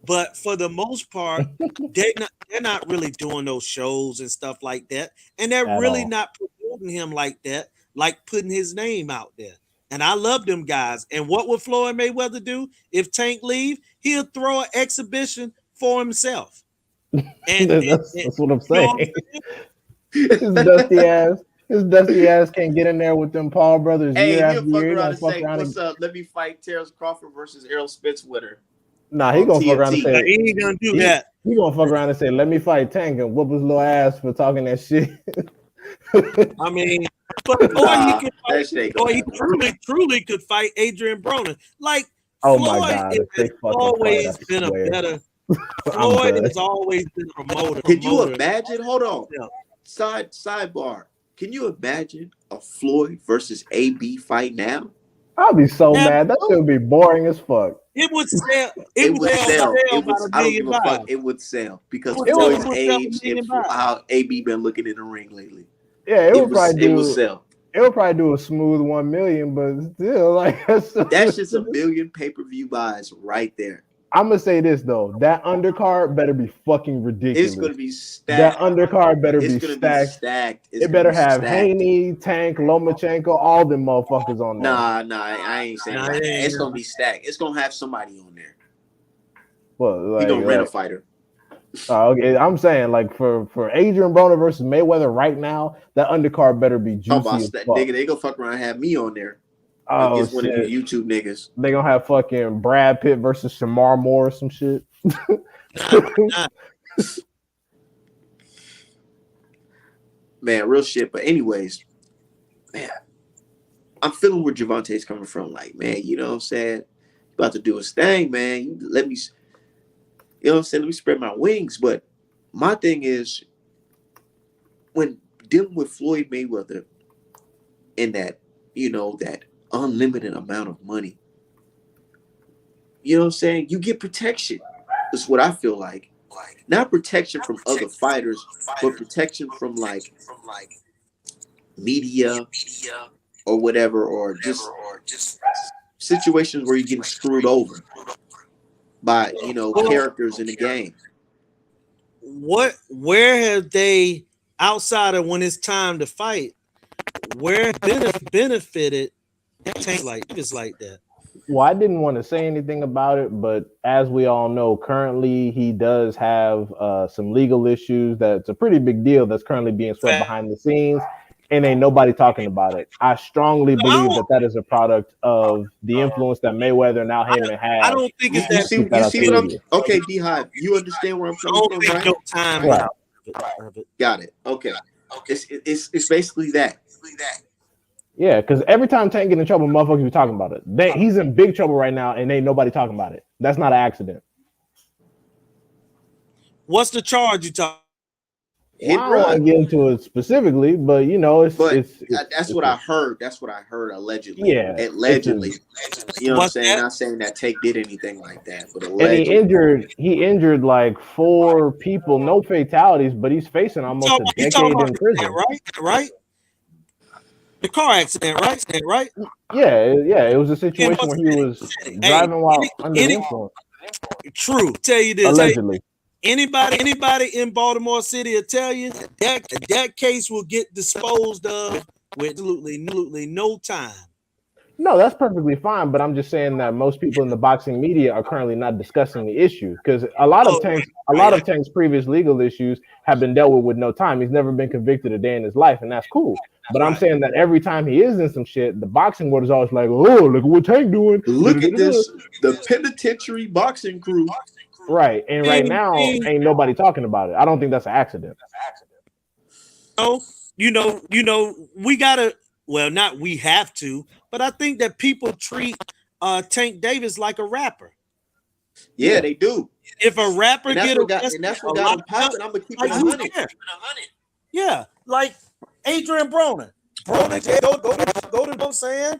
but for the most part, they're not really doing those shows and stuff like that. And they're really not promoting him like that, like putting his name out there. And I love them guys. And what would Floyd Mayweather do if Tank leave? He'll throw an exhibition for himself. And that's what I'm saying. His dusty ass. His dusty ass can't get in there with them Paul brothers Hey, year he'll after fuck year. He around gonna and fuck say, around "What's and up? Let me fight Terrence Crawford versus Errol Spence winner nah, he on gonna fuck around and TNT." say He ain't gonna do he, that. he gonna fuck around and say, "Let me fight Tank and whoop his little ass for talking that shit." I mean, but or he Nah, could that fight, shit ain't or gonna he happen. truly could fight Adrian Broner. Like Oh my Floyd god, if they has fucking fight, I always been a swear, better. I'm Floyd done. has always been a promoter. Can you imagine? Hold on. Yeah. Sidebar. Can you imagine a Floyd versus AB fight now? I'll be so Now, mad. That shit would be boring as fuck. it would sell. It It would would sell. sell It would. about a I don't million give a fuck. buys. It would sell because It It would, Floyd's would sell a age and million buys. how AB been looking in the ring lately. yeah, it It would was. probably It would do. sell. It would probably do a smooth 1 million, but still, like That's just a million pay-per-view buys right there. I'm gonna say this though, that undercard better be fucking It's ridiculous. gonna be That stacked. undercard better It's be gonna be stacked. stacked. It's It gonna better be have stacked. Haney, Tank, Lomachenko, all them motherfuckers on there. Nah, I ain't saying Nah, that. it ain't It's gonna gonna- be stacked. It's gonna have somebody on there. Well, He gonna rent a like fighter. okay, I'm saying like for Adrian Broner versus Mayweather right now, that undercard better be Talk juicy about as that fuck. nigga. They gonna fuck around and have me on there Oh against one of shit, you YouTube niggas. they gonna have fucking Brad Pitt versus Shamar Moore or some shit. Nah. Man, real shit. But anyways, man, I'm feeling where Javante's coming from. Like, man, you know what I'm saying? About to do his thing, man. You let me, you know what I'm saying? Let me spread my wings. But my thing is, when dealing with Floyd Mayweather and that, you know, that unlimited amount of money, you know what I'm saying? You get protection. That's what I feel like. Not protection from other fighters, but protection from like media or whatever, or just situations where you're getting screwed over by, you know, characters in the game. Where have they, outside of when it's time to fight, where benefited Tank like that? Well, I didn't want to say anything about it, but as we all know, currently he does have some legal issues. That's a pretty big deal. That's currently being swept behind the scenes, and ain't nobody talking about it. I strongly believe that is a product of the influence that Mayweather and Al Heyman have. I don't think it's You that. see what I'm okay, Beehive. You understand where I'm I coming don't from, think right? no time Right. of it. Got it. Okay. It's basically that. Yeah, because every time Tank get in trouble, motherfuckers be talking about it. He's in big trouble right now, and ain't nobody talking about it. That's not an accident. What's the charge you talk? Well, I don't want to get into it specifically, but you know, it's what I heard. That's what I heard allegedly. Yeah, allegedly. You know what I'm What's saying? that? Not saying that Tank did anything like that, but and allegedly. he injured like 4 people, no fatalities, but he's facing almost a decade in prison. Right? The car accident, right? Yeah, it was a situation where he was driving while under the influence. True. Tell you this. Allegedly. Anybody in Baltimore City will tell you that case will get disposed of with absolutely no time. No, that's perfectly fine, but I'm just saying that most people in the boxing media are currently not discussing the issue because a lot of Tank's previous legal issues have been dealt with no time. He's never been convicted a day in his life, and that's cool. But I'm saying that every time he is in some shit, the boxing world is always like, "Oh, look at what Tank doing! Look at this, the penitentiary boxing crew." Right, and right now ain't nobody talking about it. I don't think that's an accident. Oh, you know, we gotta. Well, not we have to, but I think that people treat Tank Davis like a rapper. Yeah, they do. If a rapper that's what got him popping, I'm gonna keep it 100. Yeah, like Adrian Broner. Broner go to no saying,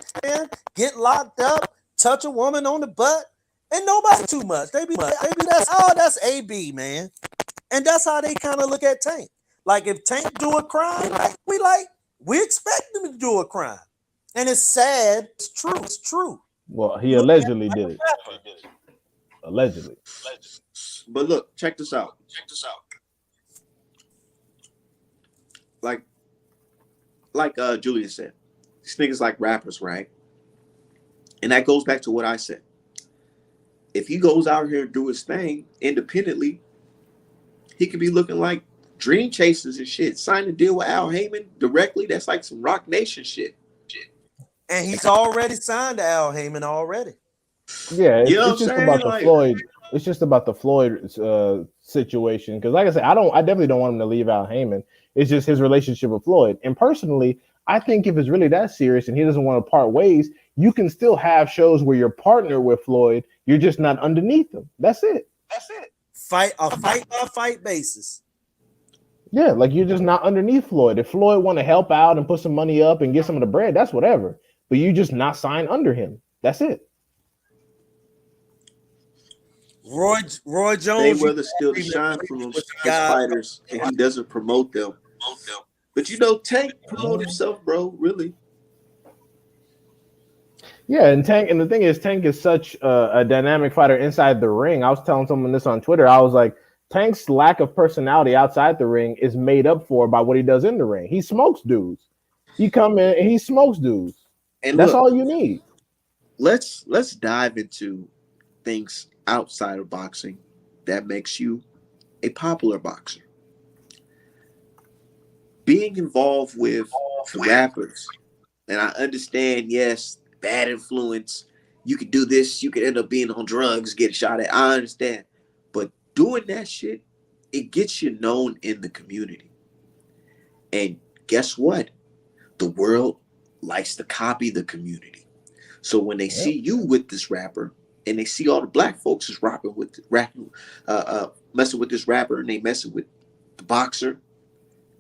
get locked up, touch a woman on the butt, and nobody too much. They be that's AB, man. And that's how they kind of look at Tank. Like if Tank do a crime, we expect him to do a crime. And it's sad. It's true. Well, he allegedly did it. Allegedly. But look, check this out. Like Julius said, these niggas like rappers, right? And that goes back to what I said. If he goes out here and do his thing independently, he could be looking like Dream Chasers and shit. Signed a deal with Al Heyman directly. That's like some Rock Nation shit. And he's already signed to Al Heyman already. Yeah, You know what I'm it's just saying? about the Like, Floyd. It's just about the Floyd situation. Because, like I said, I definitely don't want him to leave Al Heyman. It's just his relationship with Floyd. And personally, I think if it's really that serious and he doesn't want to part ways, you can still have shows where you're partnered with Floyd. You're just not underneath him. That's it. Fight by fight basis. Yeah, like you're just not underneath Floyd. If Floyd want to help out and put some money up and get some of the bread, that's whatever. But you just not signed under him. That's it. Roy Jones. Mayweather still shine from those fighters, and he doesn't promote them. But you know, Tank promote himself, bro. Really. Yeah, and the thing is, Tank is such a dynamic fighter inside the ring. I was telling someone this on Twitter. I was like, Tank's lack of personality outside the ring is made up for by what he does in the ring. He smokes dudes. He come in and he smokes dudes. And that's all you need. Let's dive into things outside of boxing that makes you a popular boxer. Being involved with rappers, and I understand, yes, bad influence. You could do this, you could end up being on drugs, get shot at. I understand. But doing that shit, it gets you known in the community. And guess what? The world likes to copy the community. So when they see you with this rapper, and they see all the black folks is messing with this rapper, and they messing with the boxer,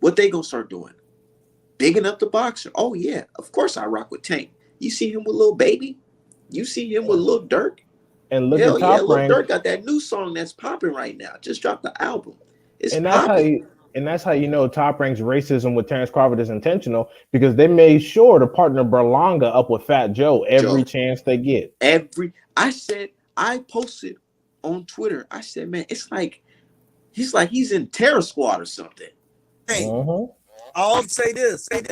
what they gonna start doing? Bigging up the boxer. Oh yeah, of course I rock with Tank. You see him with Lil Baby? You see him with Lil Durk? And look at Top Lil Rank. Durk got that new song that's popping right now. Just dropped the album. It's and popping. That's how you know Top Rank's racism with Terrence Crawford is intentional, because they made sure to partner Berlanga up with Fat Joe every chance they get. I posted on Twitter. I said, man, it's like he's in Terror Squad or something. Hey, I'll say this, and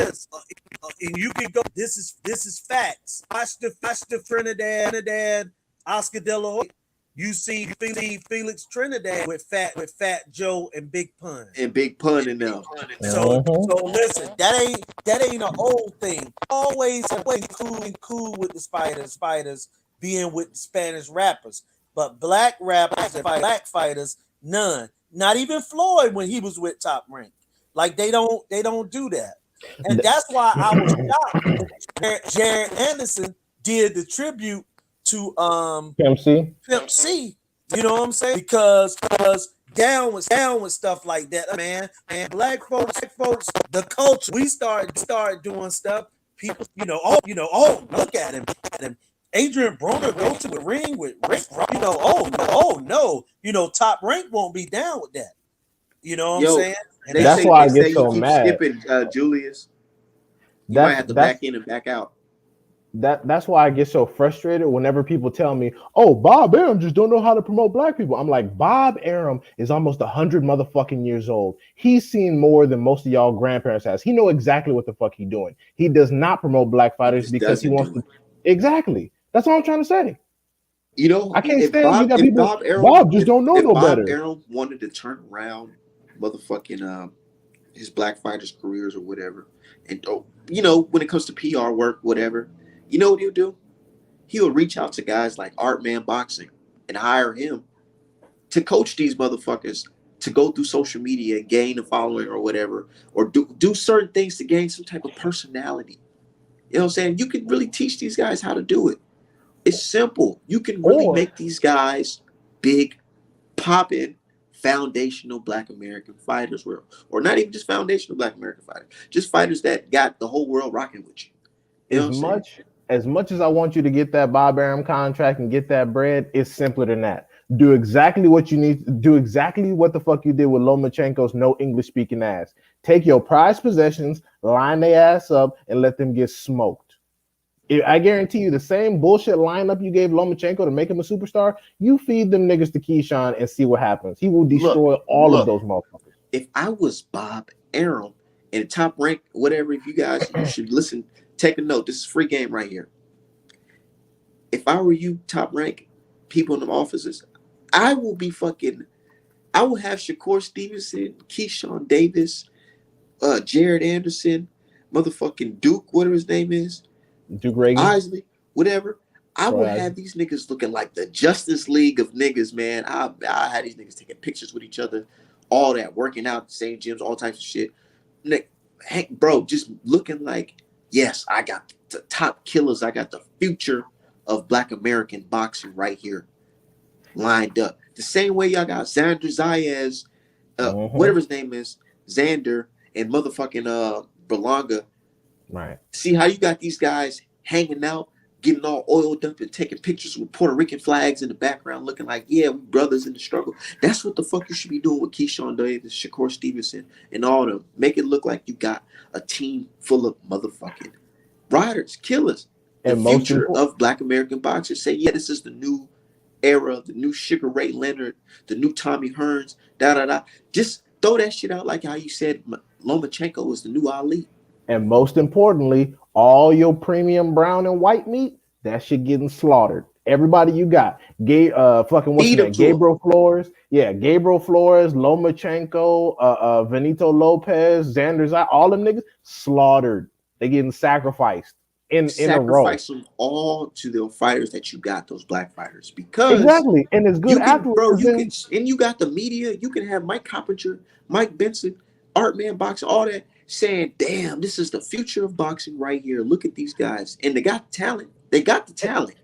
you can go. This is facts. Watch the Trinidad, Oscar De La Hoya. You see Felix Trinidad with Fat Joe and Big Pun. And Big Pun in them. So listen, that ain't an old thing. Always cool with the spiders being with the Spanish rappers. But black rappers and black fighters, none. Not even Floyd when he was with Top Rank. Like they don't do that. And that's why I was shocked when Jared Anderson did the tribute to Pimp C. You know what I'm saying? Because down with stuff like that, man. And black folks, the culture. We start doing stuff. People, look at him. Adrian Broner go to the ring with Rick. No. Top Rank won't be down with that. You know what I'm saying? And that's why I get so mad. Skipping Julius. You might have to back in and back out. That's why I get so frustrated whenever people tell me, "Oh, Bob Arum just don't know how to promote black people." I'm like, Bob Arum is almost 100 motherfucking years old. He's seen more than most of y'all grandparents has. He know exactly what the fuck he's doing. He does not promote black fighters because he wants to. Exactly. That's what I'm trying to say. You know, I can't stand you got people. Bob just don't know no better. Bob Arum wanted to turn around motherfucking his black fighters' careers or whatever, and when it comes to PR work, whatever. You know what he'll do? He'll reach out to guys like Art Man Boxing and hire him to coach these motherfuckers to go through social media and gain a following or whatever, or do certain things to gain some type of personality. You know what I'm saying? You can really teach these guys how to do it. It's simple. You can really make these guys big, poppin', foundational black American fighters, or not even just foundational black American fighters, just fighters that got the whole world rocking with you. As much as I want you to get that Bob Arum contract and get that bread, it's simpler than that. Do exactly what you need. Do exactly what the fuck you did with Lomachenko's no English speaking ass. Take your prized possessions, line their ass up, and let them get smoked. I guarantee you the same bullshit lineup you gave Lomachenko to make him a superstar, you feed them niggas to Keyshawn and see what happens. He will destroy all of those motherfuckers. If I was Bob Arum and Top Rank, whatever, if you guys, you should listen. Take a note. This is free game right here. If I were you, Top Rank, people in the offices, I will be fucking I will have Shakur Stevenson, Keyshawn Davis, Jared Anderson, motherfucking Duke, whatever his name is, Duke Reagan, Isley, whatever. I Troy would Isley. have these niggas looking like the Justice League of niggas, man. I had these niggas taking pictures with each other, all that, working out, the same gyms, all types of shit. Nick, Hank, bro, just looking like, yes, I got the top killers. I got the future of Black American boxing right here lined up. The same way y'all got Xander Zayas, Mm-hmm. whatever his name is, Xander, and motherfucking Berlanga. Right. See how you got these guys hanging out, getting all oiled up and taking pictures with Puerto Rican flags in the background, looking like, yeah, we brothers in the struggle. That's what the fuck you should be doing with Keyshawn Davis, Shakur Stevenson, and all of them. Make it look like you got a team full of motherfucking riders, killers. The And most future important, of Black American boxers. Say, yeah, this is the new era, the new Sugar Ray Leonard, the new Tommy Hearns, da da da. Just throw that shit out like how you said Lomachenko was the new Ali. all your premium brown and white meat, that shit getting slaughtered. Everybody you got, fucking what's his Feed them name? to him. Gabriel Flores, yeah, Gabriel Flores, Lomachenko, Benito Lopez, Xander, all them niggas slaughtered. They getting sacrificed in a row. Sacrifice them all to the fighters that you got, those black fighters, because Exactly, and it's good you can, afterwards bro, because you can, then and you got the media. You can have Mike Coppinger, Mike Benson, Art Man Boxing, all that saying, "Damn, this is the future of boxing right here. Look at these guys, and they got talent. They got the talent.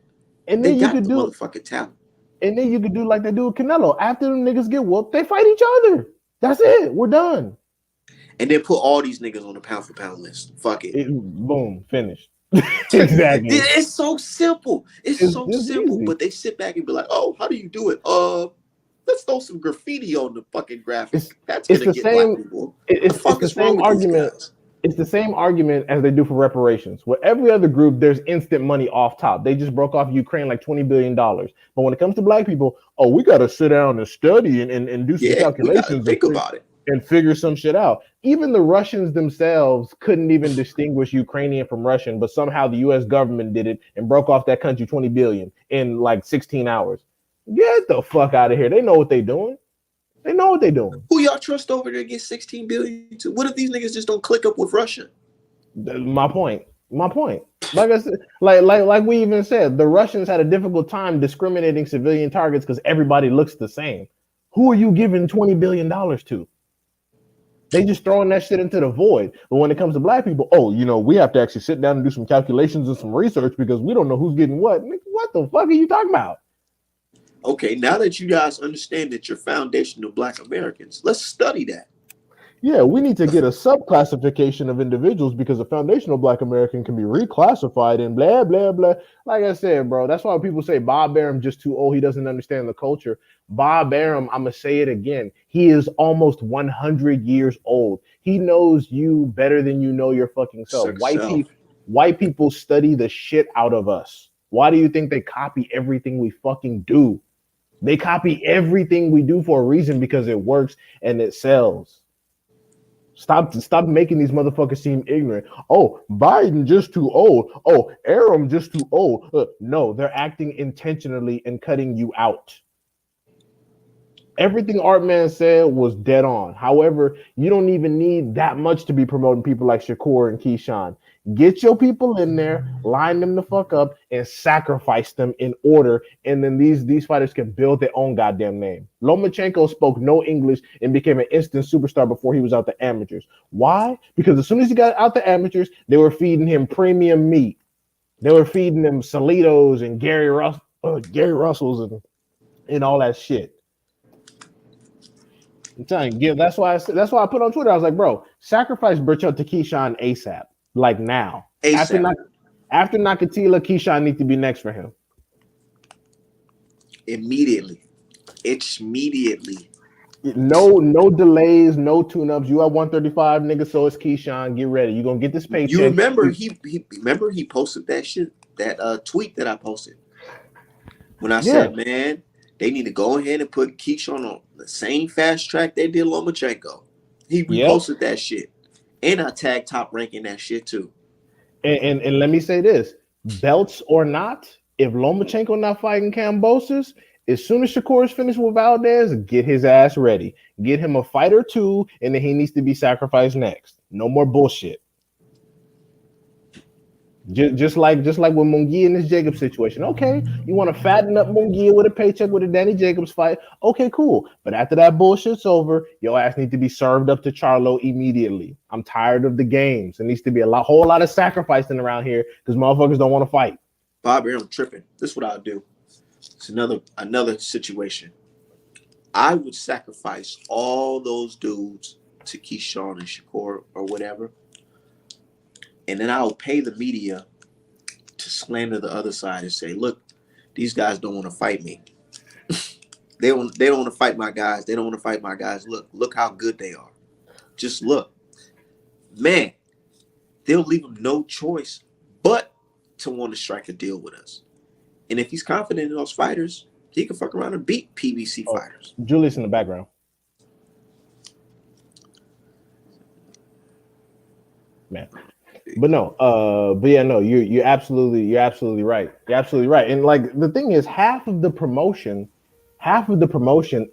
and They then you got could the do motherfucking talent." and then you could do like they do with Canelo. After them niggas get whooped, they fight each other. That's it. We're done. And then put all these niggas on the pound for pound list. Fuck it. Boom, finished. Exactly. It's so simple. It's so It's simple. easy. But they sit back and be like, "Oh, how do you do it? Let's throw some graffiti on the fucking It's graphic. That's it's gonna the get black same. people. The It's fuck the is wrong same with these argument. guys?" It's the same argument as they do for reparations. With every other group, there's instant money off top. They just broke off Ukraine like $20 billion. But when it comes to black people, oh, we got to sit down and study and do some Yeah, we gotta calculations think about it. and figure some shit out. Even the Russians themselves couldn't even distinguish Ukrainian from Russian, but somehow the U.S. government did it and broke off that country 20 billion in like 16 hours. Get the fuck out of here. They know what they're doing. They know what they're doing. Who y'all trust over there to get 16 billion to? What if these niggas just don't click up with Russia? My point. My point. Like I said, like we even said, the Russians had a difficult time discriminating civilian targets because everybody looks the same. Who are you giving $20 billion to? They just throwing that shit into the void. But when it comes to black people, oh, we have to actually sit down and do some calculations and some research because we don't know who's getting what. What the fuck are you talking about? Okay, now that you guys understand that you're foundational black Americans, let's study that. Yeah, we need to get a subclassification of individuals because a foundational black American can be reclassified and blah, blah, blah. Like I said, bro, that's why people say Bob Arum just too old. He doesn't understand the culture. Bob Arum, I'm going to say it again. He is almost 100 years old. He knows you better than you know your fucking self. White people study the shit out of us. Why do you think they copy everything we fucking do? They copy everything we do for a reason because it works and it sells. Stop making these motherfuckers seem ignorant. Oh, Biden just too old. Oh, Arum just too old. No, they're acting intentionally and cutting you out. Everything Artman said was dead on. However, you don't even need that much to be promoting people like Shakur and Keyshawn. Get your people in there, line them the fuck up, and sacrifice them in order. And then these fighters can build their own goddamn name. Lomachenko spoke no English and became an instant superstar before he was out the amateurs. Why? Because as soon as he got out the amateurs, they were feeding him premium meat. They were feeding him Salitos and Gary Russells and all that shit. I'm telling you, that's why I put on Twitter. I was like, bro, sacrifice Burchell to Keyshawn ASAP. Like now. ASAP. After Nakatila, Keyshawn needs to be next for him. Immediately. It's immediately. No delays, no tune-ups. You at 135, nigga, so it's Keyshawn. Get ready. You're gonna get this paycheck. You remember he posted that shit, that tweet that I posted. When I said, man, they need to go ahead and put Keyshawn on the same fast track they did Lomachenko. He reposted that shit. And I tagged Top Rank in that shit too. And let me say this: belts or not, if Lomachenko not fighting Kambosos, As soon as Shakur is finished with Valdez, get his ass ready. Get him a fight or two, and then he needs to be sacrificed next. No more bullshit. Just like with Munguia in this Jacobs situation. Okay, you want to fatten up Munguia with a paycheck with a Danny Jacobs fight. Okay, cool. But after that bullshit's over, your ass need to be served up to Charlo immediately. I'm tired of the games. There needs to be whole lot of sacrificing around here because motherfuckers don't want to fight. Bob, I'm tripping. This is what I'll do. It's another situation. I would sacrifice all those dudes to Keyshawn and Shakur or whatever. And then I'll pay the media to slander the other side and say, look, these guys don't want to fight me. They don't want to fight my guys. They don't want to fight my guys. Look how good they are. Just look. Man, they'll leave him no choice but to want to strike a deal with us. And if he's confident in those fighters, he can fuck around and beat PBC fighters. Julius in the background. Man. But you're absolutely right. You're absolutely right. And like the thing is, half of the promotion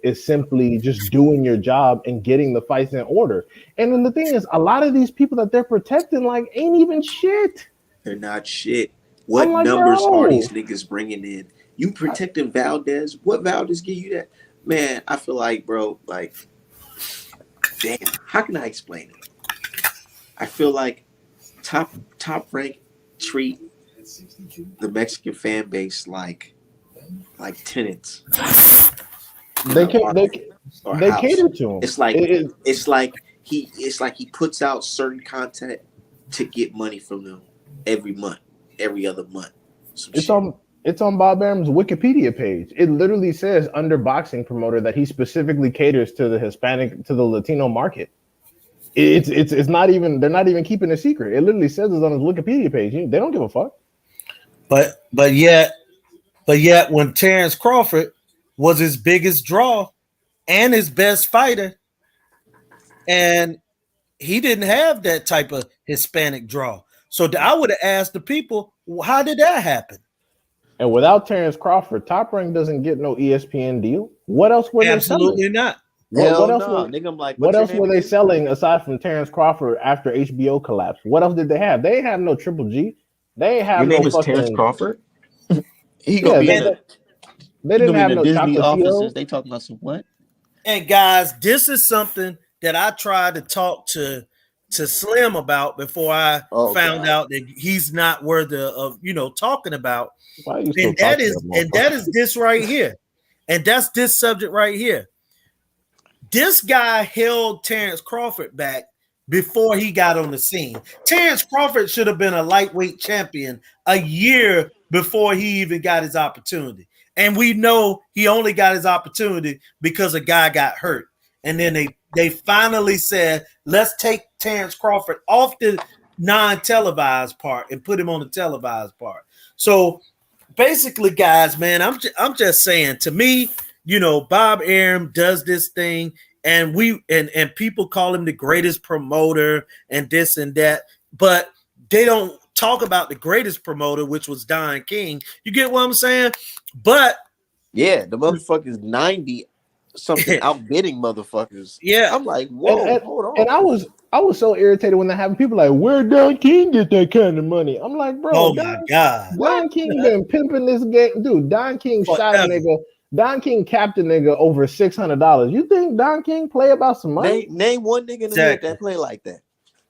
is simply just doing your job and getting the fights in order. And then the thing is, a lot of these people that they're protecting like ain't even shit. They're not shit. What numbers are these niggas bringing in? You protecting Valdez? What Valdez give you that? Man, I feel like, bro, like, damn, how can I explain it? I feel like top rank treat the Mexican fan base like tenants. They cater to him. It's like he puts out certain content to get money from them every other month. It's on Bob Arum's Wikipedia page. It literally says under boxing promoter that he specifically caters to the Latino market. It's not even, they're not even keeping a secret. It literally says it's on his Wikipedia page. They don't give a fuck. But yet when Terrence Crawford was his biggest draw and his best fighter, and he didn't have that type of Hispanic draw. So I would have asked the people, how did that happen? And without Terrence Crawford, Top Rank doesn't get no ESPN deal. What else were they selling? Absolutely not. What else were they selling aside from Terrence Crawford after HBO collapsed? What else did they have? They have no Triple G. They have Your name is Terrence Crawford? He gonna be in they didn't have no Disney offices. They talking about some what? And guys, this is something that I tried to talk to Slim about before I found out that he's not worthy of talking about. And that is this right here. And that's this subject right here. This guy held Terrence Crawford back before he got on the scene. Terrence Crawford should have been a lightweight champion a year before he even got his opportunity. And we know he only got his opportunity because a guy got hurt. And then they finally said, let's take Terrence Crawford off the non-televised part and put him on the televised part. So basically, guys, man, I'm just saying, to me, Bob Arum does this thing, and people call him the greatest promoter and this and that, but they don't talk about the greatest promoter, which was Don King. You get what I'm saying? But yeah, the motherfucker's 90 something outbidding motherfuckers. Yeah, I'm like, whoa, hold on. And I was so irritated when that happened. People like, where Don King get that kind of money? I'm like, bro, my God, Don King been pimping this game, dude. Don King shot a nigga. Don King capped a nigga over $600. You think Don King play about some money? Name one nigga in the hood that play like that.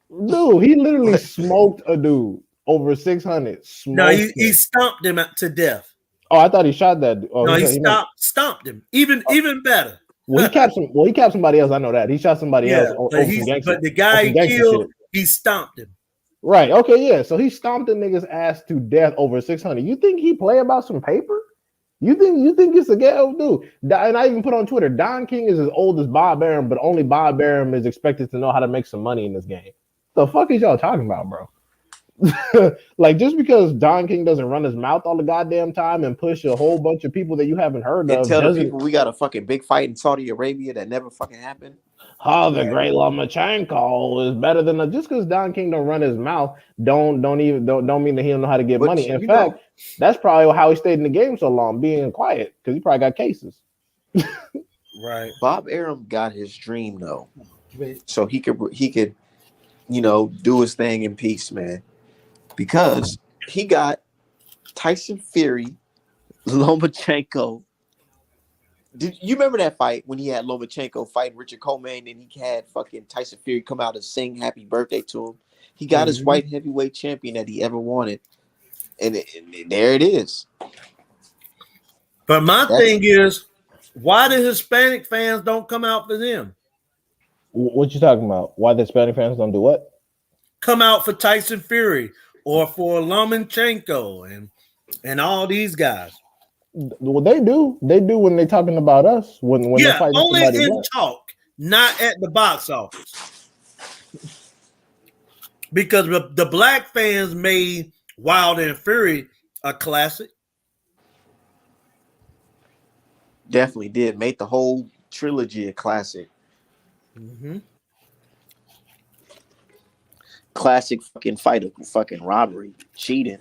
Dude, he literally smoked a dude over 600. No, he stomped him to death. Oh, I thought he shot that. Oh, no, he stomped him. Even better. Well, he capped somebody else. I know that he shot somebody else. But the guy he killed, he stomped him. Right. Okay. Yeah. So he stomped the nigga's ass to death over 600. You think he play about some paper? You think it's a ghetto dude? And I even put on Twitter, Don King is as old as Bob Arum, but only Bob Arum is expected to know how to make some money in this game. The fuck is y'all talking about, bro? Like, just because Don King doesn't run his mouth all the goddamn time and push a whole bunch of people that you haven't heard of, tell the people we got a fucking big fight in Saudi Arabia that never fucking happened. oh, the great Lomachenko is better than just because Don King don't run his mouth, don't mean that he don't know how to get But money. In fact, that's probably how he stayed in the game so long, being quiet, because he probably got cases. Right. Bob Arum got his dream though, so he could do his thing in peace, man, because he got Tyson Fury, Lomachenko. Did you remember that fight when he had Lomachenko fighting Richard Coleman and he had fucking Tyson Fury come out and sing happy birthday to him? He got his white heavyweight champion that he ever wanted. And there it is. But my thing is, why the Hispanic fans don't come out for them? What you talking about? Why the Hispanic fans don't do what? Come out for Tyson Fury or for Lomachenko and all these guys. Well, they do. They do when they're talking about us. When they're fighting only somebody in else. talk, not at the box office. Because the black fans made Wilder and Fury a classic. Definitely did. Made the whole trilogy a classic. Classic fucking fight of fucking robbery, cheating.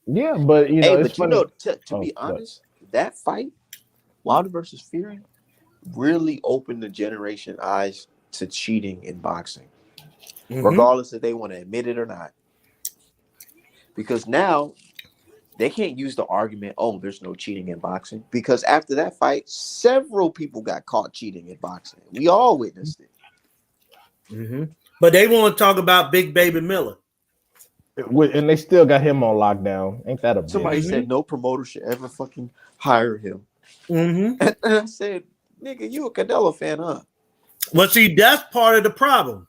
Yeah, but it's funny. To be honest, that fight, Wilder versus Fury, really opened the generation eyes to cheating in boxing, regardless if they want to admit it or not. Because now they can't use the argument, "Oh, there's no cheating in boxing," because after that fight, several people got caught cheating in boxing. We all witnessed it. But they want to talk about Big Baby Miller. And they still got him on lockdown. Ain't that a bitch? Somebody said no promoter should ever fucking hire him. And I said, nigga, you a Canelo fan, huh? Well, see, that's part of the problem.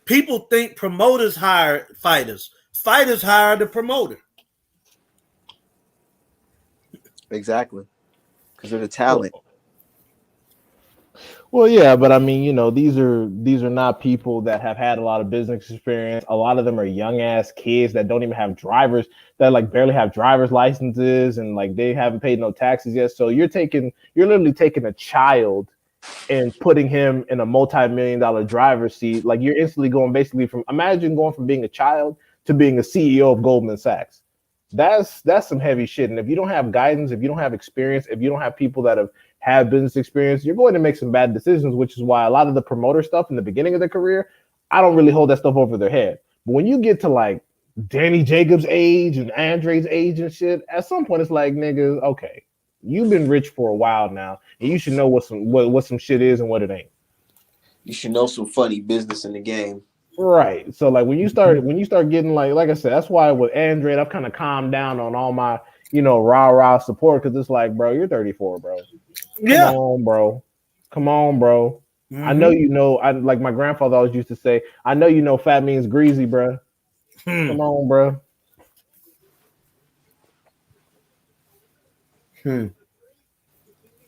People think promoters hire fighters. Fighters hire the promoter. Exactly. Because of the talent. Well, yeah, but I mean, these are not people that have had a lot of business experience. A lot of them are young ass kids that don't even have drivers, that like barely have driver's licenses, and like they haven't paid no taxes yet. So you're literally taking a child and putting him in a multi-million-dollar driver's seat. Like you're instantly imagine going from being a child to being a CEO of Goldman Sachs. That's some heavy shit. And if you don't have guidance, if you don't have experience, if you don't have people that have business experience, you're going to make some bad decisions, which is why a lot of the promoter stuff in the beginning of their career, I don't really hold that stuff over their head. But when you get to like Danny Jacobs' age and Andre's age and shit, at some point it's like, niggas, okay, you've been rich for a while now, and you should know what some shit is and what it ain't. You should know some funny business in the game. Right. So like when you start getting like I said, that's why with Andre, I've kind of calmed down on all my, rah support, because it's like, bro, you're 34, bro. Come on, bro. I know like my grandfather always used to say, I know fat means greasy, bro. Come on, bro.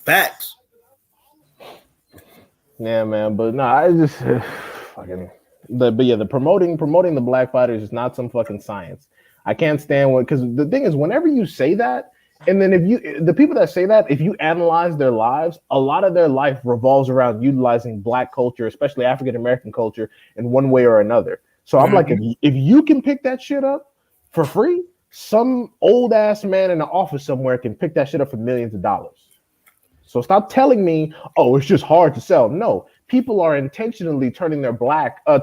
Facts. Yeah, man. But no, I just fucking the promoting the black fighters is not some fucking science. I can't stand what, because the thing is, whenever you say that, and then the people that say that, if you analyze their lives, a lot of their life revolves around utilizing black culture, especially African American culture, in one way or another. So I'm like, if you can pick that shit up for free, some old ass man in the office somewhere can pick that shit up for millions of dollars. So stop telling me, oh, it's just hard to sell. No, people are intentionally turning their back on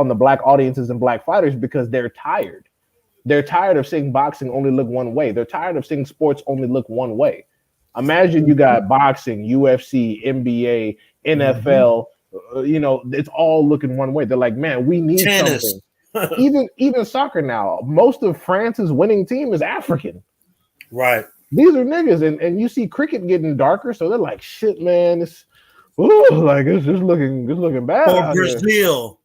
the black audiences and black fighters because they're tired. They're tired of seeing boxing only look one way. They're tired of seeing sports only look one way. Imagine you got boxing, UFC, NBA, NFL, it's all looking one way. They're like, man, we need tennis. Something. even soccer now, most of France's winning team is African. Right. These are niggas, and you see cricket getting darker, so they're like, shit, man, it's looking bad. Or Brazil.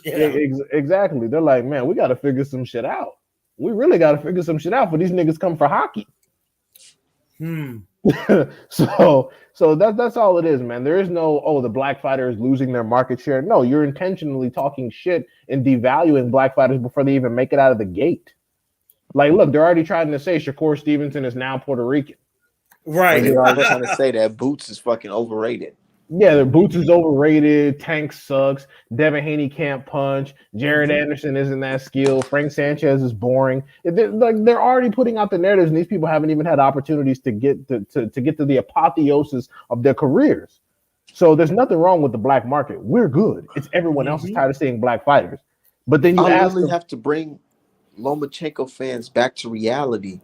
Yeah. Exactly. They're like, man, we got to figure some shit out. We really got to figure some shit out for these niggas come for hockey. So that's all it is, man. There is no, the black fighter is losing their market share. No, you're intentionally talking shit and devaluing black fighters before they even make it out of the gate. Like, look, they're already trying to say Shakur Stevenson is now Puerto Rican. Right. They're always trying to say that Boots is fucking overrated. Yeah, the Boots is overrated. Tank sucks. Devin Haney can't punch. Jared Anderson isn't that skilled. Frank Sanchez is boring. They're already putting out the narratives, and these people haven't even had opportunities to get to get to the apotheosis of their careers. So there's nothing wrong with the black market. We're good. It's everyone else is tired of seeing black fighters. But then you I ask literally them, have to bring Lomachenko fans back to reality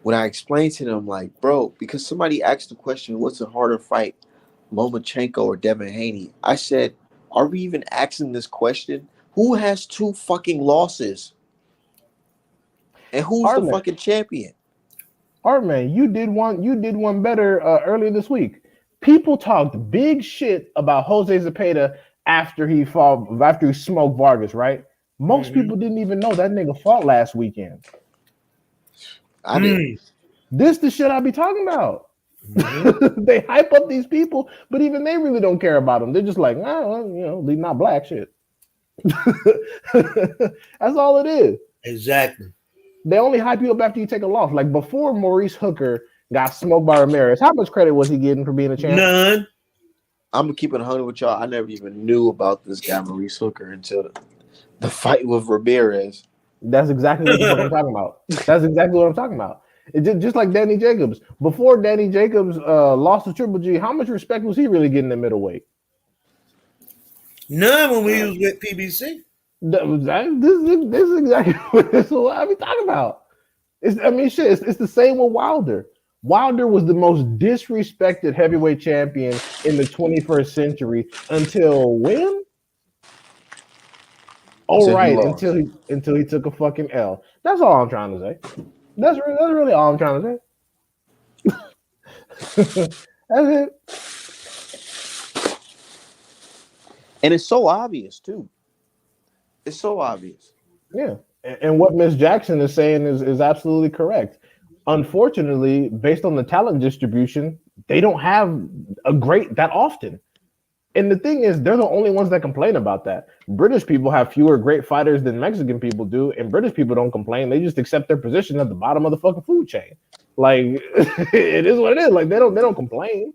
when I explain to them, like, bro, because somebody asked the question, what's a harder fight, Lomachenko or Devin Haney? I said, are we even asking this question? Who has 2 fucking losses? And who's the Artman, fucking champion? Artman, you did one better earlier this week. People talked big shit about Jose Zepeda after he smoked Vargas, right? Most people didn't even know that nigga fought last weekend. I didn't. This the shit I be talking about. They hype up these people, but even they really don't care about them. They're just like, they're not black shit. That's all it is. Exactly. They only hype you up after you take a loss. Like before Maurice Hooker got smoked by Ramirez, how much credit was he getting for being a champ? None. I'm gonna keep it 100 with y'all. I never even knew about this guy Maurice Hooker until the fight with Ramirez. That's exactly what the fuck I'm talking about. That's exactly what I'm talking about. It's just like Danny Jacobs. Before Danny Jacobs lost to Triple G, how much respect was he really getting in middleweight? None when we was with PBC. This is exactly what I be talking about. It's the same with Wilder. Wilder was the most disrespected heavyweight champion in the 21st century until when? Oh, right, until he took a fucking L. That's all I'm trying to say. That's really all I'm trying to say. That's it. And it's so obvious too. It's so obvious. Yeah. And what Miss Jackson is saying is absolutely correct. Unfortunately, based on the talent distribution, they don't have a great that often. And the thing is, they're the only ones that complain about that. British people have fewer great fighters than Mexican people do, and British people don't complain. They just accept their position at the bottom of the fucking food chain. Like it is what it is. Like they don't complain.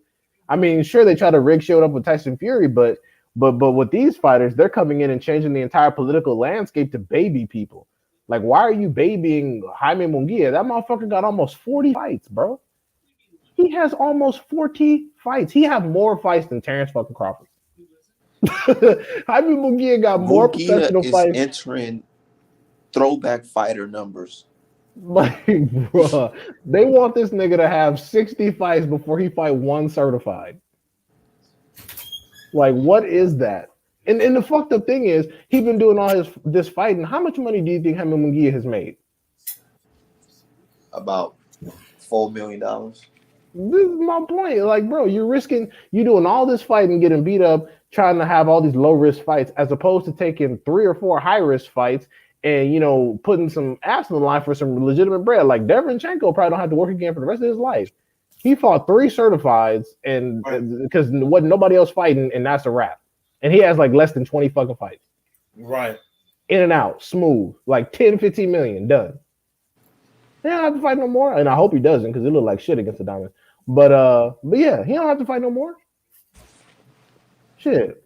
I mean, sure they try to rig shit up with Tyson Fury, but with these fighters, they're coming in and changing the entire political landscape to baby people. Like, why are you babying Jaime Munguia? That motherfucker got almost 40 fights, bro. He has almost 40 fights. He has more fights than Terrence fucking Crawford. Jaime Munguia got more professional fights. Entering throwback fighter numbers. Like, bro, they want this nigga to have 60 fights before he fight one certified. Like, what is that? And the fucked up thing is, he's been doing all this fighting. How much money do you think Jaime Munguia has made? About $4 million. This is my point. Like, bro, you're doing all this fighting and getting beat up, trying to have all these low risk fights, as opposed to taking 3 or 4 high risk fights and putting some ass on the line for some legitimate bread. Like Derevyanchenko probably don't have to work again for the rest of his life. He fought 3 certifieds and because wasn't nobody else fighting, and that's a wrap. And he has like less than 20 fucking fights. Right. In and out, smooth, like 10, 15 million, done. He don't have to fight no more. And I hope he doesn't, because it looked like shit against the Diamond. But yeah, he don't have to fight no more. Shit.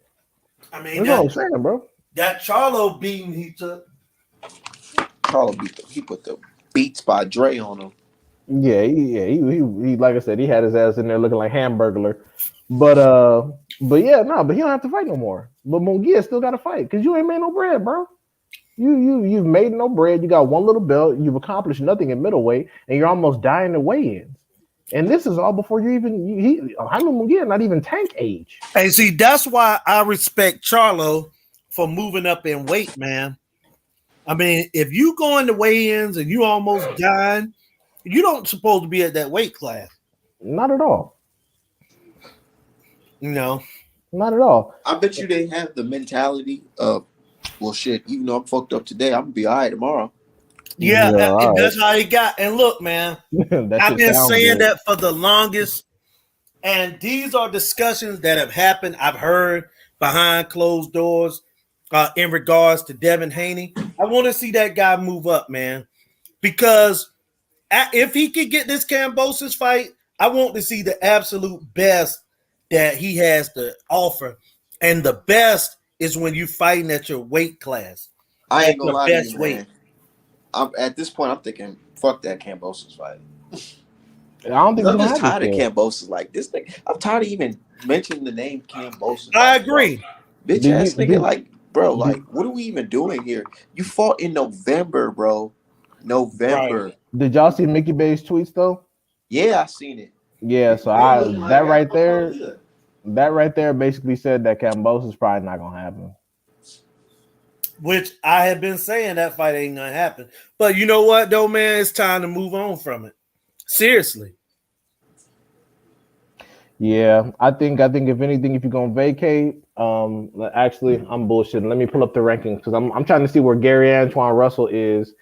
I mean, that's what I'm saying, bro. That Charlo beating he took. Charlo he put the beats by Dre on him. Yeah, he like I said, he had his ass in there looking like Hamburglar. But yeah, but he don't have to fight no more. But Munguia still got to fight because you ain't made no bread, bro. You've made no bread. You got one little belt. You've accomplished nothing in middleweight, and you're almost dying to weigh-ins. And this is all before Jaime Munguia not even tank age. Hey, see, that's why I respect Charlo for moving up in weight, man. I mean, if you go into weigh-ins and you almost dying, you don't supposed to be at that weight class. Not at all. No. Not at all. I bet you they have the mentality of, well, shit, even though I'm fucked up today, I'm going to be all right tomorrow. Yeah, that's how he got. And look, man, I've been saying that for the longest. And these are discussions that have happened. I've heard behind closed doors in regards to Devin Haney. I want to see that guy move up, man, because if he could get this Kambosos fight, I want to see the absolute best that he has to offer. And the best is when you fighting at your weight class. I At ain't gonna your lie to best you, weight. man. At this point, I'm thinking, fuck that Kambosos fight. I don't think I'm it's gonna just happen. tired of Soon. Kambosos like this thing. I'm tired of even mentioning the name Kambosos. I Like, bro, agree. bitch Did ass you nigga, like, bro, did, like, what are we even doing here? You fought in November, bro. Right. November. did y'all see Mickey Bay's tweets though? Yeah, I seen it. Yeah, so They look like that right apropos there, either. that right there basically said that Cambosos is probably not gonna happen. Which I have been saying that fight ain't gonna happen. But you know what, though, man? It's time to move on from it. Seriously. Yeah, I think if anything, if you're gonna vacate, actually, I'm bullshitting. Let me pull up the rankings because I'm trying to see where Gary Antoine Russell is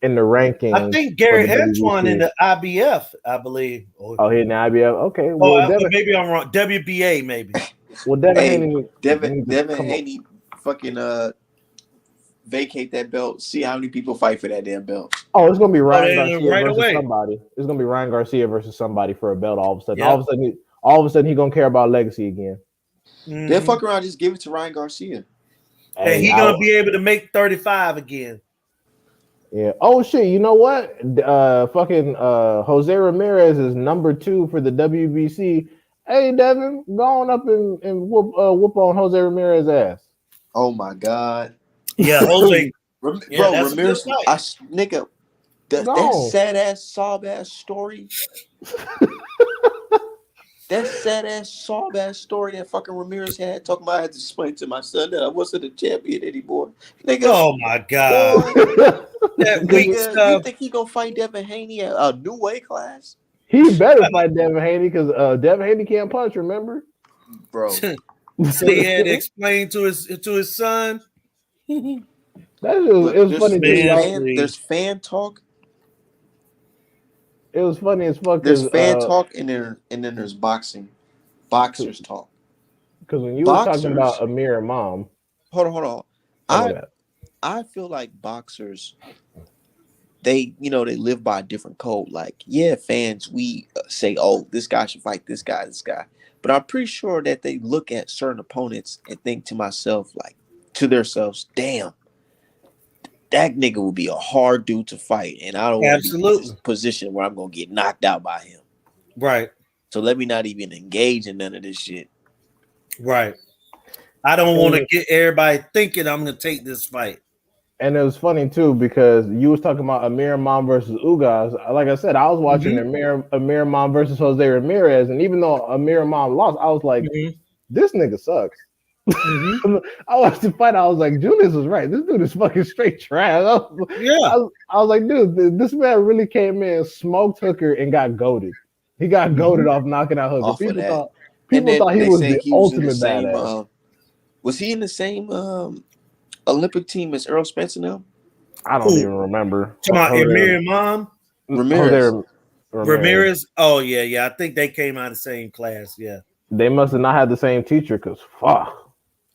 in the I rankings think for Gary the Antoine in WBC. the IBF, I believe. Oh, here in the IBF. Okay, Maybe I'm wrong. WBA, maybe. Devin Hey, Haney needs to Devin come up. Haney fucking vacate that belt. See how many people fight for that damn belt. Oh, it's gonna be Ryan then Garcia right versus away. somebody. It's gonna be Ryan Garcia versus somebody for a belt. All of a sudden, Yep. all of a sudden, he gonna care about legacy again. Then fuck around, just give it to Ryan Garcia. And he gonna be able to make 35 again. Yeah. Oh shit. You know what? Fucking Jose Ramirez is number 2 for the WBC. Hey Devin, go on up and whoop on Jose Ramirez's ass. Oh my god. Yeah, Jose. Bro, that's Ramirez, a good fight. nigga, that Go. sad ass, sob ass story. That sad ass, sob ass story that fucking Ramirez had talking about I had to explain to my son that I wasn't a champion anymore. Nigga, Oh my god. boy, That weak nigga, you stuff. think he gonna fight Devin Haney at a new weight class? He better fight Devin Haney because Devin Haney can't punch. Remember, Bro. So he had to explain to his son. That it was funny too, y'all. There's fan talk. It was funny as fuck. There's fan talk and then there's boxers talk. Because when you were talking about Amir Imam, hold on. I feel like boxers, they live by a different code. Like, yeah, fans, we say, oh, this guy should fight this guy. But I'm pretty sure that they look at certain opponents and think to themselves, damn, that nigga would be a hard dude to fight. And I don't want to be in this position where I'm going to get knocked out by him. Right. So let me not even engage in none of this shit. Right. I don't want to get everybody thinking I'm going to take this fight. And it was funny too because you was talking about Amir Imam versus Ugas. Like I said, I was watching Amir Imam versus Jose Ramirez, and even though Amir Imam lost, I was like, this nigga sucks. I watched the fight. I was like, Julius was right. This dude is fucking straight trash. I was like, dude, this man really came in, smoked Hooker, and got goated. He got goated off knocking out Hooker. People thought he was the ultimate badass. Was he in the same Olympic team as Earl Spence now? I don't even remember. Come on, Amir Imam? Ramirez. Oh, yeah. I think they came out of the same class, yeah. They must have not had the same teacher because fuck.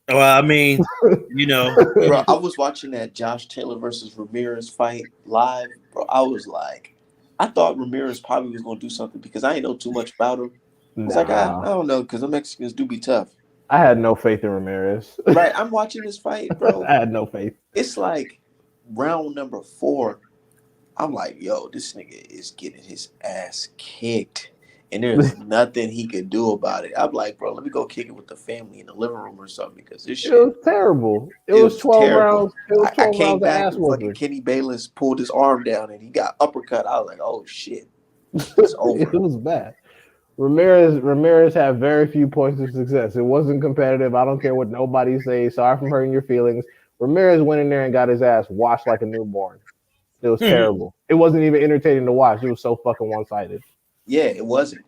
Well, I mean, Bro, I was watching that Josh Taylor versus Ramirez fight live. Bro, I was like, I thought Ramirez probably was going to do something because I didn't know too much about him. I was like, I don't know, because the Mexicans do be tough. I had no faith in Ramirez. Right, I'm watching this fight, bro. I had no faith. It's like round number 4. I'm like, yo, this nigga is getting his ass kicked. And there's nothing he could do about it. I'm like, bro, let me go kick it with the family in the living room or something because this shit. It was terrible. It was 12 rounds. It was 12 I came rounds back of ass and fucking Kenny Bayless pulled his arm down and he got uppercut. I was like, oh shit. It's over. It was bad. Ramirez had very few points of success. It wasn't competitive. I don't care what nobody says. Sorry for hurting your feelings. Ramirez went in there and got his ass washed like a newborn. It was terrible. It wasn't even entertaining to watch. It was so fucking one-sided. Yeah, it wasn't.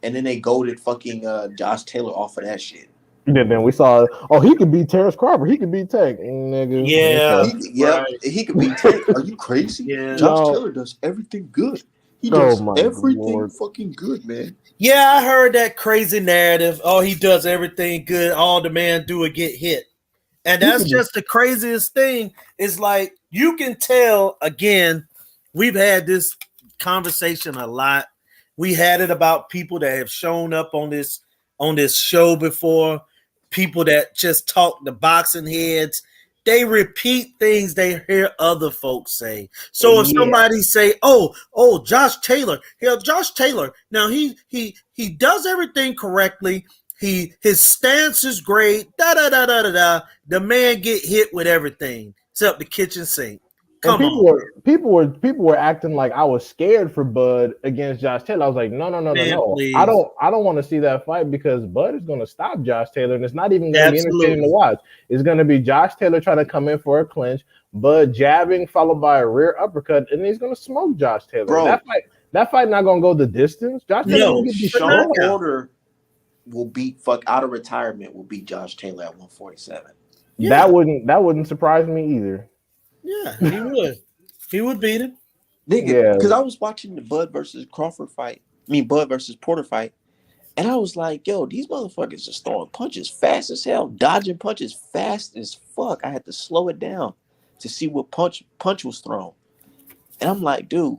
And then they goaded fucking Josh Taylor off of that shit. Yeah, then we saw, he could beat Terrence Crawford. He could beat Tank. Nigga. Yeah. He could beat Tank. Are you crazy? Yeah. Josh Taylor does everything good. He does everything fucking good, man. Yeah, I heard that crazy narrative. Oh, he does everything good. All the man do is get hit. And that's just the craziest thing. It's like you can tell, again, we've had this conversation a lot. We had it about people that have shown up on this show before, people that just talk the boxing heads. They repeat things they hear other folks say. So if Yeah. somebody say, "Oh, Josh Taylor," Josh Taylor. Now he does everything correctly. His stance is great. Da da da da da da. The man get hit with everything except the kitchen sink. And Come on, people were acting like I was scared for Bud against Josh Taylor. I was like, no. man, please. I don't want to see that fight because Bud is going to stop Josh Taylor, and it's not even going to be entertaining Absolutely. to watch. It's going to be Josh Taylor trying to come in for a clinch, Bud jabbing followed by a rear uppercut, and he's going to smoke Josh Taylor. Bro. That fight not going to go the distance. Josh Taylor No, will get Sean destroyed. Porter will beat out of retirement will beat Josh Taylor at 147. Yeah. That wouldn't surprise me either. Yeah, he would. He would beat him. Nigga, because I was watching the Bud versus Crawford fight. Bud versus Porter fight. And I was like, yo, these motherfuckers are throwing punches fast as hell, dodging punches fast as fuck. I had to slow it down to see what punch was thrown. And I'm like, dude,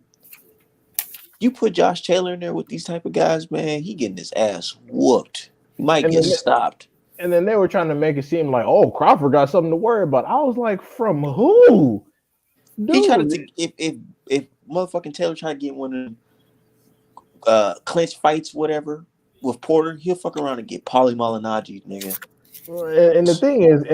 you put Josh Taylor in there with these type of guys, man, he getting his ass whooped. He might get stopped. And then they were trying to make it seem like, oh, Crawford got something to worry about. I was like, from who? Dude. He tried to if motherfucking Taylor trying to get one of clinch fights, whatever, with Porter, he'll fuck around and get Paulie Malignaggi, nigga. And the thing is,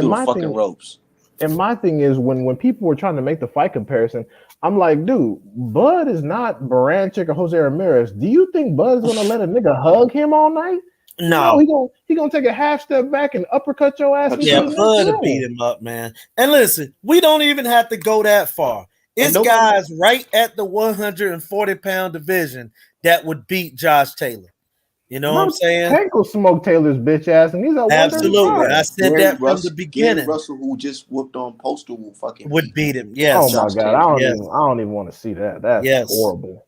ropes. And my thing is, when people were trying to make the fight comparison, I'm like, dude, Bud is not Baranchik or Jose Ramirez. Do you think Bud is gonna let a nigga hug him all night? No, he gonna take a half step back and uppercut your ass. Yeah, Bud to beat him up, man. And listen, we don't even have to go that far. It's guys right at the 140-pound division that would beat Josh Taylor. You know what I'm saying? Tank will smoke Taylor's bitch ass, and he's at absolutely. I said Gary that from Russell, the beginning. Gary Russell, who just whooped on Postal, would beat him. Yes. Oh my god, I don't even want to see that. That's horrible.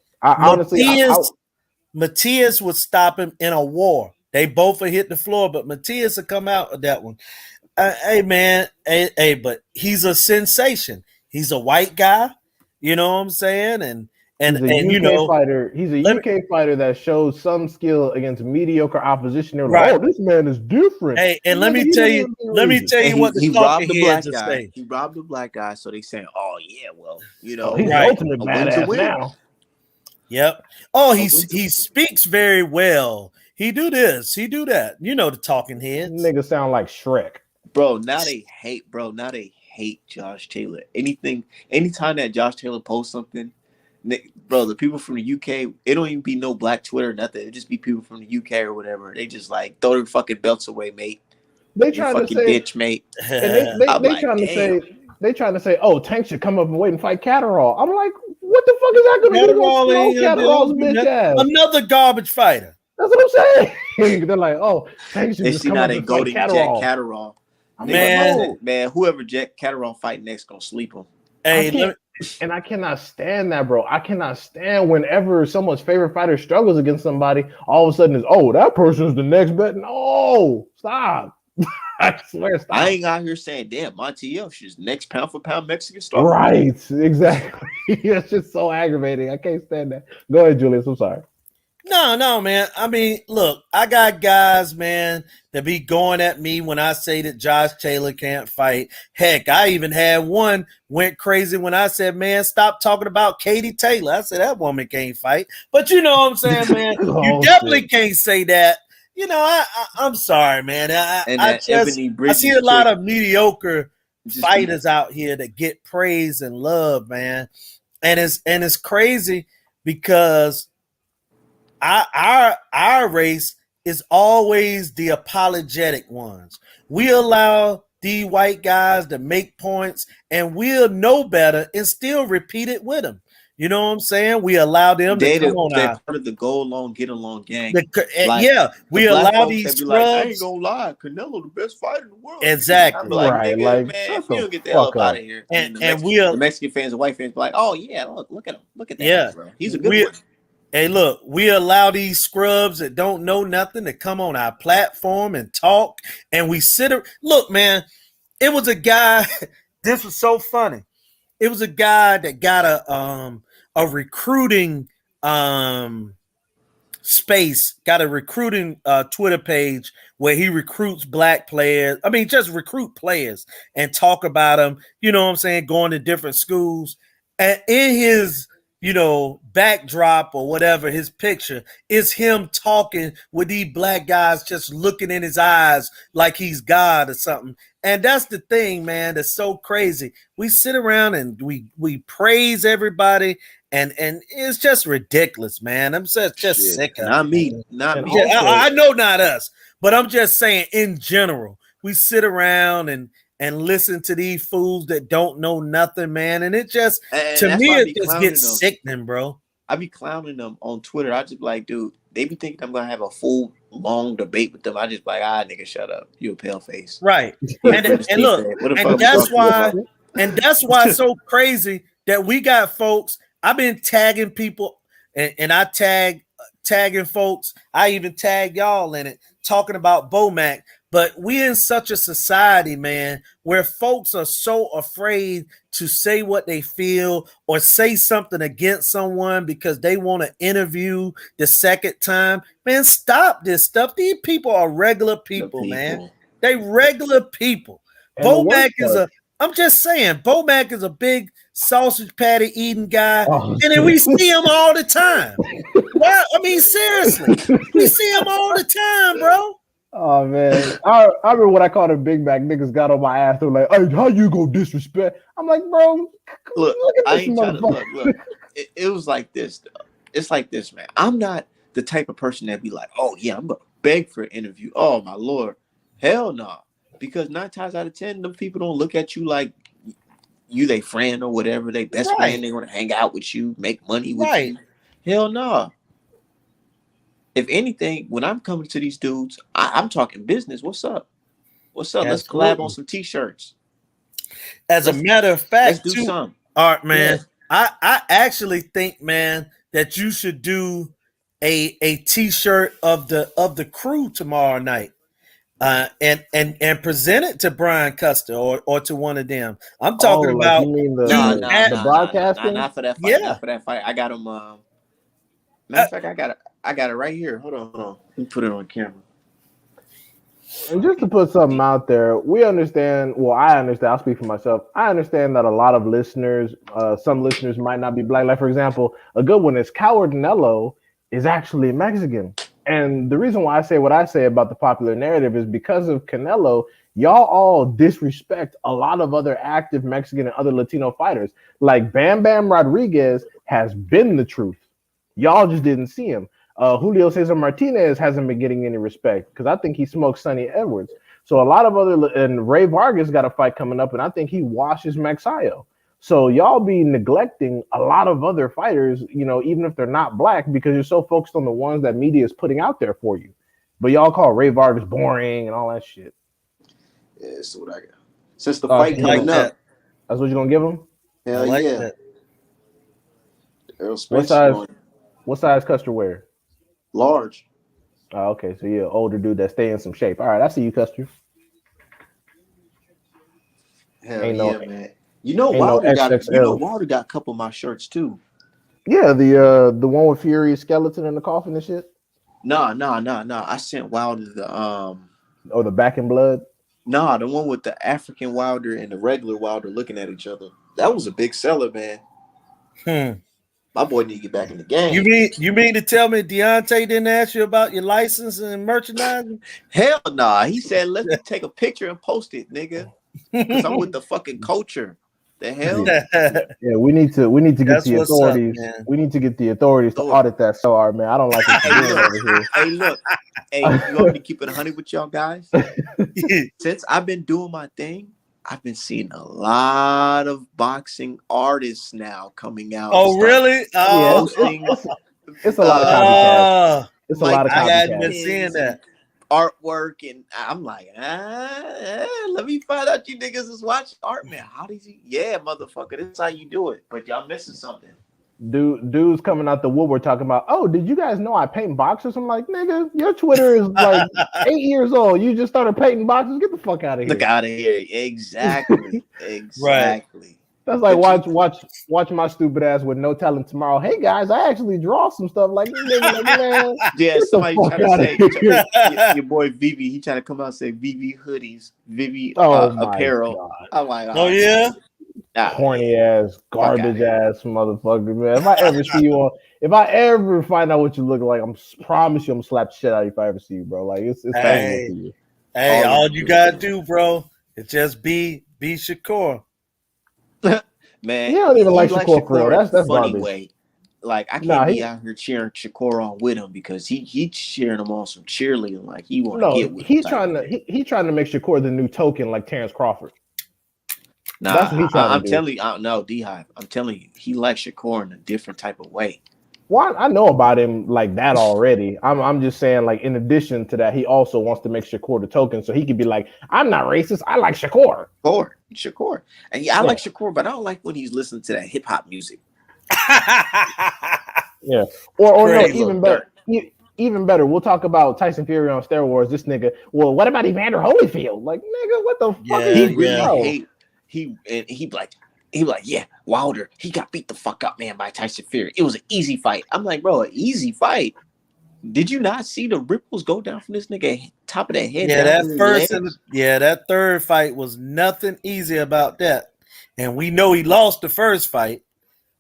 Matias would stop him in a war. They both would hit the floor, but Matias would come out of that one. Hey man, but he's a sensation. He's a white guy. You know what I'm saying? And you know, he's a UK fighter that shows some skill against mediocre opposition. They're like, oh, this man is different. Hey, and let me tell you what the talking heads are saying. He robbed the black guy, so they saying, oh yeah, well, you know, he's ultimate badass now. Yep. Oh, he speaks very well. He do this, he do that. You know the talking heads. Niggas sound like Shrek. Bro, now they hate Josh Taylor. Anytime that Josh Taylor posts something, bro, the people from the UK, it don't even be no black Twitter, nothing. It just be people from the UK or whatever. They just like throw their fucking belts away, mate. They trying to say, bitch, mate. And they trying to say, oh, Tank should come up and wait and fight Catterall. I'm like, what the fuck is that going to do? Catterall's bitch ass. Another garbage fighter. That's what I'm saying. They're like, oh, Tank should just come up and fight Catterall. Man, whoever Jack Catterall fight next gonna sleep him. Hey, and I cannot stand that, bro. I cannot stand whenever someone's favorite fighter struggles against somebody, all of a sudden it's, oh, that person's the next bet. No, stop. I swear, stop. I ain't out here saying, damn, Montiel, she's next pound for pound Mexican star. Right, exactly. That's just so aggravating. I can't stand that. Go ahead, Julius. I'm sorry. No, man. I mean, look, I got guys, man, that be going at me when I say that Josh Taylor can't fight. Heck, I even had one went crazy when I said, man, stop talking about Katie Taylor. I said, that woman can't fight. But you know what I'm saying, man? You definitely can't say that. You know, I'm sorry, man. I see a lot of mediocre fighters out here that get praise and love, man. And it's crazy because our race is always the apologetic ones. We allow the white guys to make points and we'll know better and still repeat it with them. You know what I'm saying? We allow them to come on they're part of the go along, get along gang. We allow these scrubs. Like, I ain't gonna lie, Canelo the best fighter in the world. Exactly. Like, man, if you don't get the hell up out of here. And the Mexican fans and white fans be like, oh yeah, look at him. Look at that. Yeah, bro. He's a good one. Hey, look, we allow these scrubs that don't know nothing to come on our platform and talk, and we look, man, it was a guy, this was so funny. It was a guy that got a recruiting Space got a recruiting Twitter page where he recruits black players. I mean, just recruit players and talk about them. You know what I'm saying? Going to different schools. And in his, backdrop or whatever, his picture is him talking with these black guys, just looking in his eyes like he's God or something. And that's the thing, man, that's so crazy. We sit around and we praise everybody, and it's just ridiculous, man. I'm just sick of not it. me. Not me. I know not us, but I'm just saying in general, we sit around and listen to these fools that don't know nothing, man. And it just, to me, it just gets sickening, bro. I be clowning them on Twitter. I just be like, dude, they be thinking I'm going to have a full, long debate with them. I just be like, nigga, shut up. You a pale face. Right. And look, and that's why it's so crazy that we got folks. I've been tagging people and I tagging folks. I even tag y'all in it, talking about Bomac. But we in such a society, man, where folks are so afraid to say what they feel or say something against someone because they want to interview the second time. Man, stop this stuff. These people are regular people, man. They regular people. Bomac I'm just saying, Bomac is a big sausage patty eating guy, and then we see him all the time. Well, I mean, seriously, we see him all the time, bro. Oh man, I remember when I called him Big Mac. Niggas got on my ass. They're like, "Hey, how you go disrespect?" I'm like, "Bro, look I ain't trying to look. It was like this, though. It's like this, man. I'm not the type of person that be like, "Oh yeah, I'm gonna beg for an interview." Oh my lord, hell no. Because 9 times out of 10, them people don't look at you like you they friend or whatever. They best friend. They want to hang out with you, make money with you. Hell no. If anything, when I'm coming to these dudes, I'm talking business. What's up? What's up? Let's collab on some t-shirts. As a matter of fact, let's do something. Art, man, I actually think, man, that you should do a t-shirt of the crew tomorrow night. And present it to Brian Custer or to one of them. I'm talking about. You mean the broadcasting? Not for that fight. Not for that fight. I got them. Matter of fact, I got it right here. Hold on. Let me put it on camera. And just to put something out there, we understand. Well, I understand. I'll speak for myself. I understand that a lot of listeners, some listeners might not be black. Like, for example, a good one is Coward Nello is actually Mexican. And the reason why I say what I say about the popular narrative is because of Canelo. Y'all all disrespect a lot of other active Mexican and other Latino fighters. Like Bam Bam Rodriguez has been the truth. Y'all just didn't see him. Julio Cesar Martinez hasn't been getting any respect because I think he smoked Sonny Edwards. So a lot of and Ray Vargas got a fight coming up, and I think he washes Maxayo. So y'all be neglecting a lot of other fighters, even if they're not black, because you're so focused on the ones that media is putting out there for you. But y'all call Ray Vargas boring and all that shit. Yeah, that's what I got. Since the fight coming up. That's what you're going to give him? Hell yeah. What size Custer wear? Large. Oh, okay. So you're an older dude that stay in some shape. All right, I see you, Custer. Hell yeah, man. Wilder got a couple of my shirts too. Yeah, the one with Fury's skeleton in the coffin and shit. No. I sent Wilder the Back in Blood. No, the one with the African Wilder and the regular Wilder looking at each other. That was a big seller, man. My boy need to get back in the game. You mean to tell me Deontay didn't ask you about your license and merchandising? Hell nah. He said, "Let me take a picture and post it, nigga." Because I'm with the fucking culture. The hell? Yeah, we need to get the authorities. We need to get the authorities to audit that. So, all right, man, I don't like what you're doing over here. Hey, look. Hey, you want me to keep it 100 with y'all guys? Since I've been doing my thing, I've been seeing a lot of boxing artists now coming out. Oh, really? Oh, it's a lot of copycats. It's a lot of copycats. I hadn't been seeing that. Artwork, and I'm like, let me find out you niggas is watching art, man. How does he? Yeah, motherfucker, this is how you do it. But y'all missing something. Dudes coming out the woodwork talking about, oh, did you guys know I paint boxes? I'm like, nigga, your Twitter is like 8 years old. You just started painting boxes. Get the fuck out of here. Look out of here. Exactly. Exactly. That's like But watch my stupid ass with no talent tomorrow. Hey guys, I actually draw some stuff. Like nigga, like man, yeah, get the somebody fuck trying to out of say here. your boy Vivi. He trying to come out and say Vivi hoodies, Vivi Oh my apparel. god, I'm like, Oh oh, yeah. corny ass, Fuck outta garbage here. ass motherfucker, man. If I ever see you on, if I ever find out what you look like, promise you I'm gonna slap the shit out of you if I ever see you, bro. Like it's over Hey, for you. hey, All all of you you gotta do. do, bro, is just be Shakur. Man, He don't even he like likes Shakur for real. Shakur in a That's funny garbage. way. Like I can't Nah, be out here cheering Shakur on with him because he cheering him on some cheerleading, like he want to no, get with him type of thing. he trying to make Shakur the new token like Terrence Crawford. That's what Nah, he trying I'm to do. telling you, no, D Hive. I'm telling you, he likes Shakur in a different type of way. Well, I know about him like that already. I'm just saying, like, in addition to that, he also wants to make Shakur the token so he could be like, I'm not racist. I like Shakur. Shakur, and yeah, I Yeah, like Shakur, but I don't like when he's listening to that hip hop music. yeah. Or no, That Crazy. little even better. dirt. Even better, we'll talk about Tyson Fury on steroids. This nigga. Well, what about Evander Holyfield? Like, nigga, what the fuck are Yeah, He you, really yeah. bro? he like, yeah, Wilder, he got beat the fuck up, man, by Tyson Fury. It was an easy fight. I'm like, bro, an easy fight. Did you not see the ripples go down from this nigga top of the head Yeah, down that to his first and legs? that third fight was nothing easy about that. And we know he lost the first fight.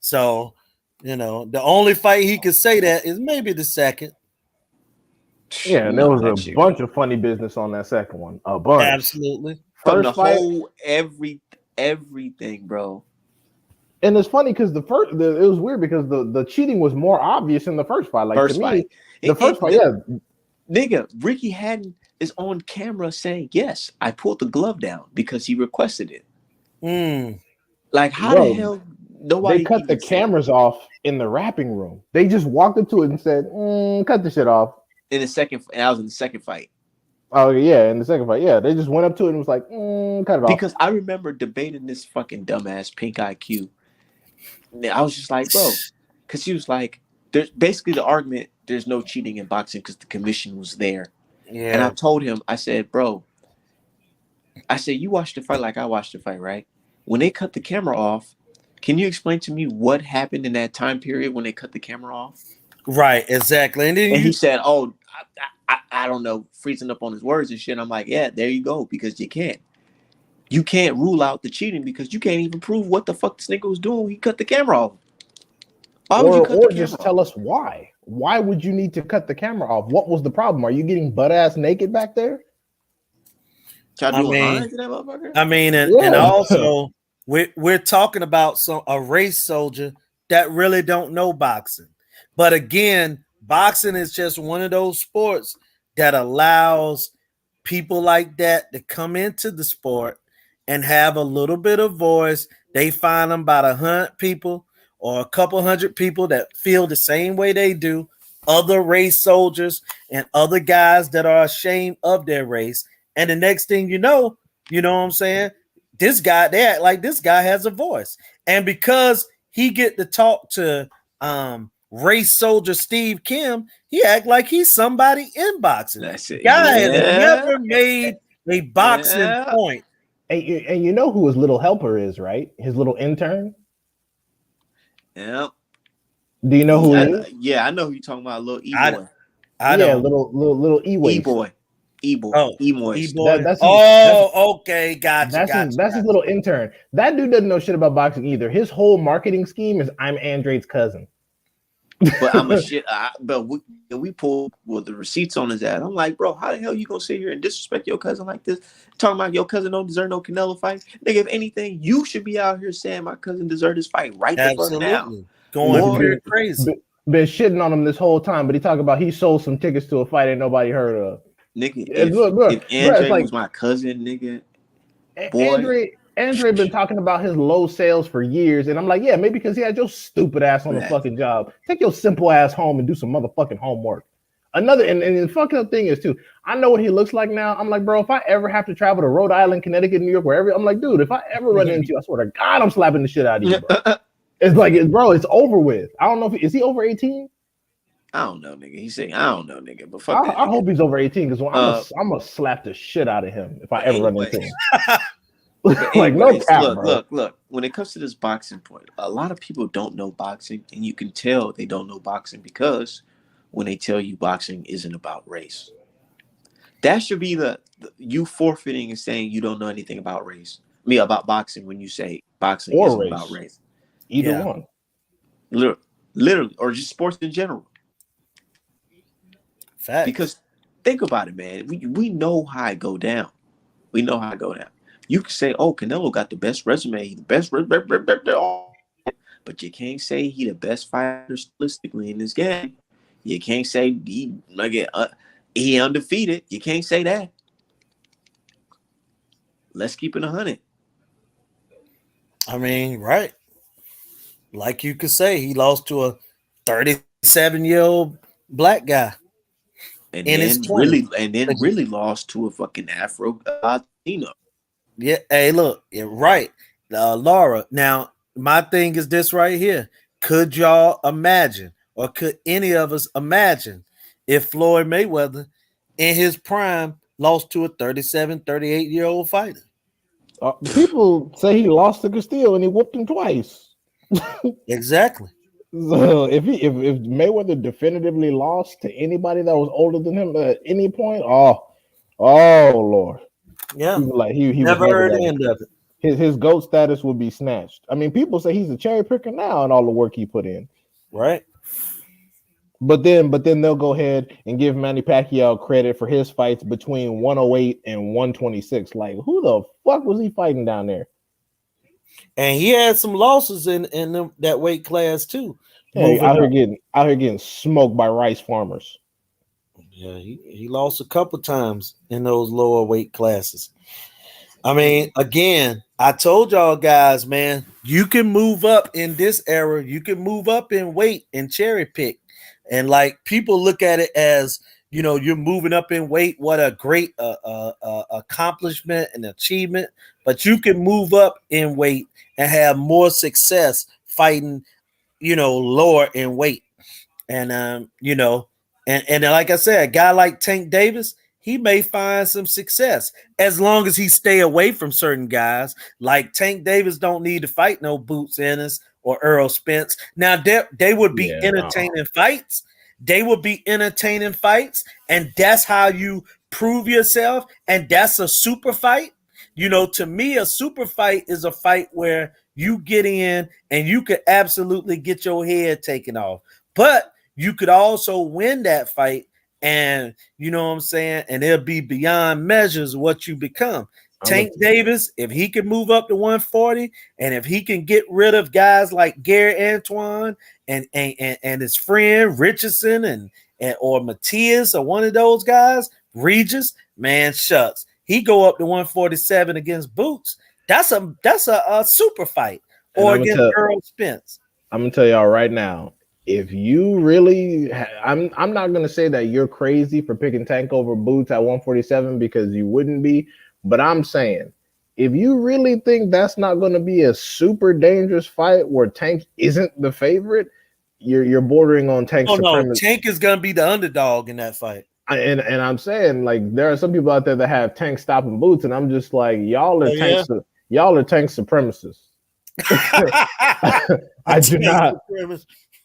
So, the only fight he could say that is maybe the second. Yeah, and there No, was that a shit. bunch of funny business on that second one. A bunch. Absolutely. From the First fight, whole everything, bro. and it's funny because it was weird because the cheating was more obvious in the first fight. Like to First me, fight. the first fight, yeah, Nigga, Ricky Hatton is on camera saying, yes, I pulled the glove down because he requested it. Mm. Like, how the bro, hell they nobody cut the even said cameras off in the wrapping room. They just walked into it and said, "Cut the shit off." in the second? And I was in the second fight. Oh yeah, in the second fight, yeah, they just went up to it and was like, "Cut it off." Because I remember debating this fucking dumbass Pink IQ. I was just like, bro, because he was like, there's basically the argument, there's no cheating in boxing because the commission was there. And I Yeah. told him, I said, bro, you watched the fight like I watched the fight, right? When they cut the camera off, can you explain to me what happened in that time period when they cut the camera off? Right, exactly. And then And he said, oh, I don't know, freezing up on his words and shit. I'm like, yeah, there you go, because you can't. You can't rule out the cheating because you can't even prove what the fuck this nigga was doing when he cut the camera off. Why would you cut the camera just off? tell us why. Why would you need to cut the camera off? What was the problem? Are you getting butt ass naked back there? Try I doing mean, lines to that motherfucker? and also we're talking about a race soldier that really don't know boxing. But again, boxing is just one of those sports that allows people like that to come into the sport and have a little bit of voice. They find them about 100 people or a couple hundred people that feel the same way they do, other race soldiers and other guys that are ashamed of their race. And the next thing you know what I'm saying? They act like this guy has a voice. And because he get to talk to race soldier Steve Kim, he act like he's somebody in boxing. That's it. Guy has Yeah. never made a boxing Yeah. point. And you know who his little helper is, right? His little intern. Yeah. Do you know who he is? Yeah, I know who you're talking about, little E-boy. I Yeah, don't. little E-waste. E-boy. Oh, E-moist. E-boy. That's Okay. Gotcha. his little intern. That dude doesn't know shit about boxing either. His whole marketing scheme is I'm Andre's cousin. But I'm a shit. But we pulled with the receipts on his ass. I'm like, bro, how the hell you gonna sit here and disrespect your cousin like this? Talking about your cousin don't deserve no Canelo fight, nigga. If anything, you should be out here saying my cousin deserved this fight right the fuck now. Going pure crazy. Been shitting on him this whole time, but he talked about he sold some tickets to a fight ain't nobody heard of. Nigga, If Andre was my cousin, nigga, boy. Andre been talking about his low sales for years, and I'm like, yeah, maybe because he had your stupid ass on the fucking job. Take your simple ass home and do some motherfucking homework. And the fucking up thing is too, I know what he looks like now. I'm like, bro, if I ever have to travel to Rhode Island, Connecticut, New York, wherever, I'm like, dude, if I ever run into you, I swear to God, I'm slapping the shit out of you, bro. It's like, bro, it's over with. I don't know is he over 18? I don't know, nigga. He said, I don't know, nigga. But fuck that. I hope he's over 18 because I'm gonna slap the shit out of him if I ever run into him. But Like no anyways, cap, bro. look. When it comes to this boxing point, a lot of people don't know boxing, and you can tell they don't know boxing because when they tell you boxing isn't about race, that should be the you forfeiting and saying you don't know anything about race. I mean about boxing when you say boxing Or isn't about race. race. Either Yeah, one. Literally, or just sports in general. facts. Because think about it, man. We know how it go down. We know how it go down. You can say, "Oh, Canelo got the best resume, the best," but you can't say he the best fighter statistically in this game. You can't say he undefeated. You can't say that. Let's keep it 100. I mean, right. Like you could say, he lost to a 37-year-old black guy in his 20s. And then really lost to a fucking Afro Latino. Yeah, hey, look, yeah, right. Laura. Now, my thing is this right here. Could y'all imagine, or could any of us imagine, if Floyd Mayweather in his prime lost to a 37, 38-year-old fighter? People say he lost to Castillo and he whooped him twice. Exactly. So if Mayweather definitively lost to anybody that was older than him at any point, oh Lord, Yeah. he was Never never heard that the end of it. his GOAT status would be snatched. I mean, people say he's a cherry picker now and all the work he put in. Right. But then they'll go ahead and give Manny Pacquiao credit for his fights between 108 and 126. Like, who the fuck was he fighting down there? And he had some losses in that weight class too. Yeah, out here getting smoked by rice farmers. Yeah, he lost a couple times in those lower weight classes. I mean, again, I told y'all guys, man, you can move up in this era. You can move up in weight and cherry pick. And like people look at it as, you're moving up in weight. What a great accomplishment and achievement. But you can move up in weight and have more success fighting, lower in weight. And and like I said, a guy like Tank Davis, he may find some success as long as he stay away from certain guys. Like Tank Davis don't need to fight no Boots Ennis or Earl Spence. Now they would be entertaining fights. They would be entertaining fights, and that's how you prove yourself. And that's a super fight. To me, a super fight is a fight where you get in and you could absolutely get your head taken off. But you could also win that fight, and you know what I'm saying, and it'll be beyond measures what you become. Tank Davis, if he can move up to 140, and if he can get rid of guys like Gary Antoine and his friend Richardson and or Matias or one of those guys, Regis, man, shucks, he go up to 147 against Boots. That's a super fight, or against Earl Spence. I'm gonna tell y'all right now. If you really, I'm not gonna say that you're crazy for picking Tank over Boots at 147 because you wouldn't be, but I'm saying if you really think that's not going to be a super dangerous fight where Tank isn't the favorite, you're bordering on Tank supremacy. No, Tank is gonna be the underdog in that fight. And I'm saying, like, there are some people out there that have Tank stopping Boots, and I'm just like, y'all are Tank supremacists. I do not.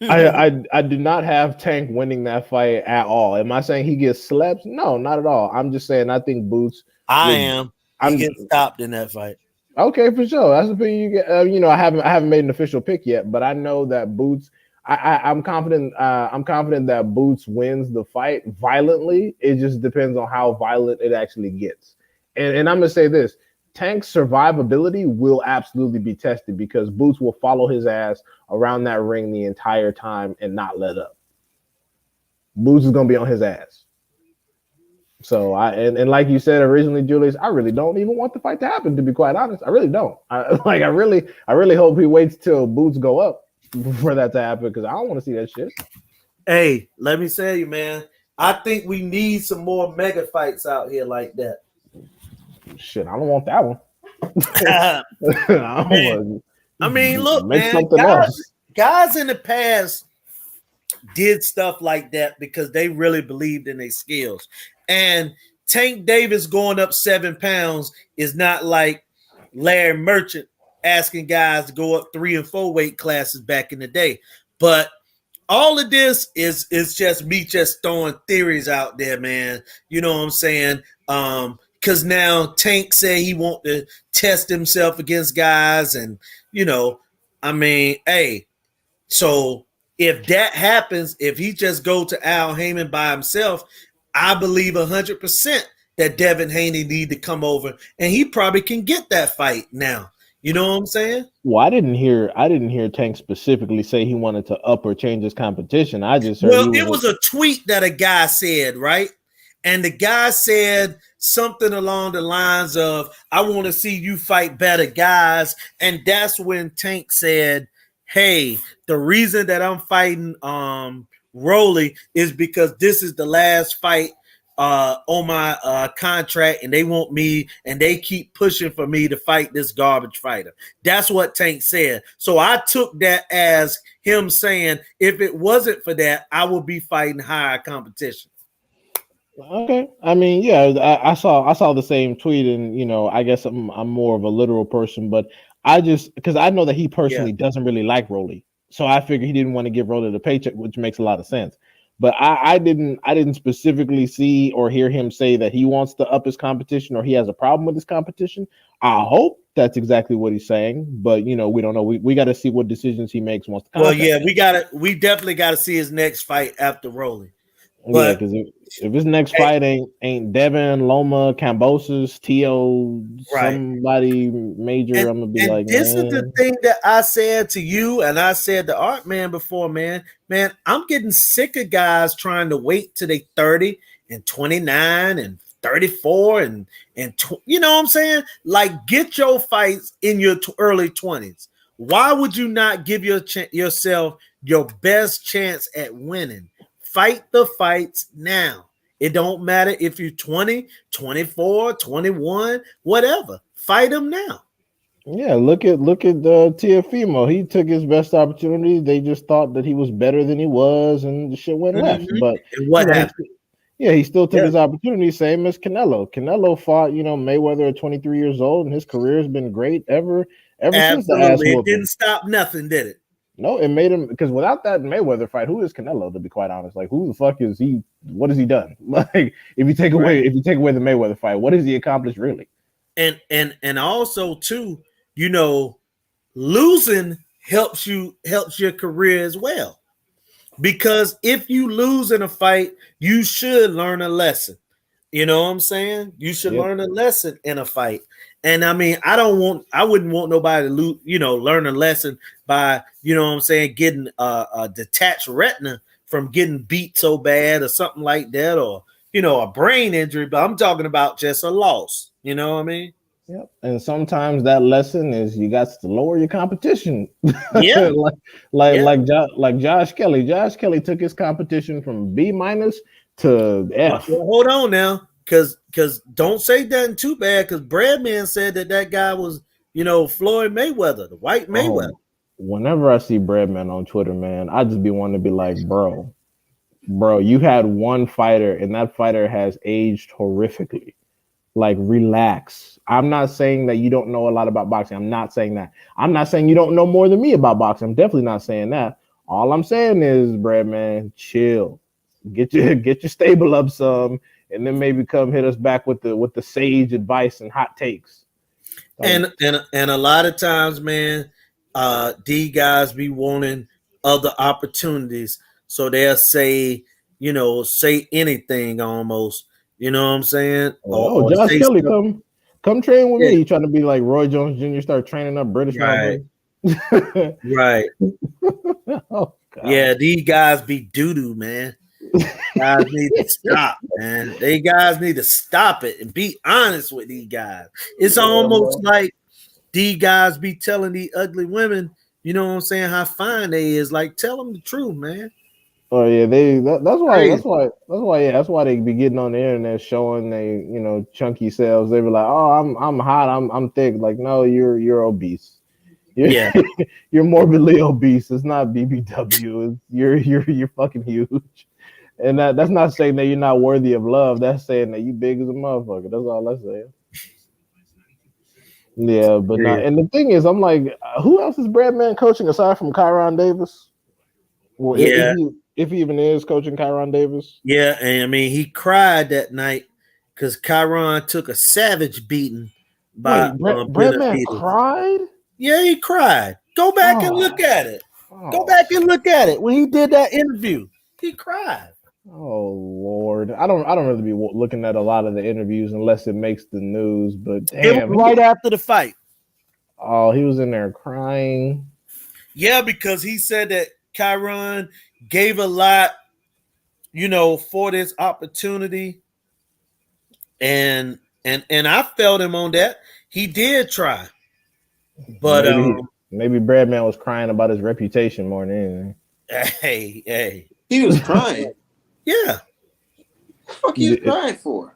I do not have Tank winning that fight at all. Am I saying he gets slept? No, not at all. I'm just saying I think Boots. I'm getting stopped in that fight. Okay, for sure. That's the opinion you get. I haven't made an official pick yet, but I know that Boots. I'm confident. I'm confident that Boots wins the fight violently. It just depends on how violent it actually gets. And I'm gonna say this. Tank's survivability will absolutely be tested because Boots will follow his ass around that ring the entire time and not let up. Boots is gonna be on his ass. So and like you said originally, Julius, I really don't even want the fight to happen. To be quite honest, I really don't. I really hope he waits till Boots go up for that to happen because I don't want to see that shit. Hey, let me tell you, man. I think we need some more mega fights out here like that. Shit, I don't want that one. I mean, look, make man, something else. Guys in the past did stuff like that because they really believed in their skills. And Tank Davis going up 7 pounds is not like Larry Merchant asking guys to go up 3 and 4 weight classes back in the day. But all of this is just me just throwing theories out there, man. You know what I'm saying? Because now Tank said he want to test himself against guys, and I mean, hey, so if that happens, if he just go to Al Heyman by himself, I believe 100% that Devin Haney need to come over, and he probably can get that fight now. You know what I'm saying? Well, I didn't hear Tank specifically say he wanted to up or change his competition. I just heard it was a tweet that a guy said, right? And the guy said something along the lines of, I want to see you fight better guys. And that's when Tank said, hey, the reason that I'm fighting Rolly is because this is the last fight on my contract, and they want me, and they keep pushing for me to fight this garbage fighter. That's what Tank said. So I took that as him saying, if it wasn't for that, I would be fighting higher competition. Okay, I mean, yeah, I saw the same tweet, and I guess I'm more of a literal person, but I just because I know that he personally doesn't really like Rolly, so I figured he didn't want to give Rolly the paycheck, which makes a lot of sense. But I didn't specifically see or hear him say that he wants to up his competition or he has a problem with his competition. I hope that's exactly what he's saying, but we don't know. We got to see what decisions he makes once. Well, yeah, we definitely got to see his next fight after Rolly. But because if his next fight ain't Devin, Loma, Cambosis, Tio, somebody major, I'm gonna be like, this is the thing that I said to you, and I said to Art Man before, man, I'm getting sick of guys trying to wait till they 30 and 29 and 34 and you know what I'm saying? Like, get your fights in your early 20s. Why would you not give yourself your best chance at winning? Fight the fights now. It don't matter if you're 20, 24, 21, whatever. Fight them now. Yeah, look at Tiafimo. He took his best opportunity. They just thought that he was better than he was, and the shit went left. But and what happened? He still took his opportunity, same as Canelo. Canelo fought, Mayweather at 23 years old, and his career has been great ever since the ass whooping. It didn't stop nothing, did it? No, it made him, because without that Mayweather fight, who is Canelo, to be quite honest? Like, who the fuck is he? What has he done? Like, if you take away the Mayweather fight, what has he accomplished really? And also too, losing helps your career as well. Because if you lose in a fight, you should learn a lesson. You know what I'm saying? You should learn a lesson in a fight. And I mean, I wouldn't want nobody to learn a lesson by, getting a detached retina from getting beat so bad or something like that, or, a brain injury, but I'm talking about just a loss. You know what I mean? Yep. And sometimes that lesson is you got to lower your competition. Yeah. like Josh Kelly. Josh Kelly took his competition from B- to F. Well, hold on now. Cause don't say nothing too bad, because Bradman said that guy was, Floyd Mayweather, the white Mayweather. Whenever I see Bradman on Twitter, man, I just be wanting to be like, bro, you had one fighter, and that fighter has aged horrifically. Like, relax. I'm not saying that you don't know a lot about boxing. I'm not saying that. I'm not saying you don't know more than me about boxing. I'm definitely not saying that. All I'm saying is, Bradman, chill. Get your stable up some, and then maybe come hit us back with the sage advice and hot takes. And a lot of times, man, these guys be wanting other opportunities, so they'll say anything almost. You know what I'm saying? Oh, Josh Kelly, come train with me. You trying to be like Roy Jones Jr., start training up British right. Right. Oh, God. Yeah, these guys be doo-doo, man. Guys need to stop, man. They guys need to stop it and be honest with these guys. It's almost like these guys be telling these ugly women, you know what I'm saying, how fine they is. Like, tell them the truth, man. Oh yeah, that's why they be getting on the internet showing they chunky selves. They be like, oh, I'm hot, I'm thick. Like, no, you're obese. You're morbidly obese. It's not BBW. You're fucking huge. And that's not saying that you're not worthy of love. That's saying that you big as a motherfucker. That's all I'm saying. Yeah, but not. And the thing is, I'm like, who else is Breadman coaching aside from Kyron Davis? Well, Yeah, if he even is coaching Kyron Davis. yeah, and I mean he cried that night because Kyron took a savage beating by Wait, Breadman Benavidez. cried? Yeah, he cried. Go back and look at it. Go Oh, back and look at it when he did that interview. He cried. oh Lord, I don't really be looking at a lot of the interviews unless it makes the news. But It was damn, right after the fight. oh, he was in there crying. Yeah, because he said that Kyron gave a lot, for this opportunity, and I felt him on that. He did try, but Maybe Breadman was crying about his reputation more than anything. hey, He was crying. yeah. What the fuck you crying for?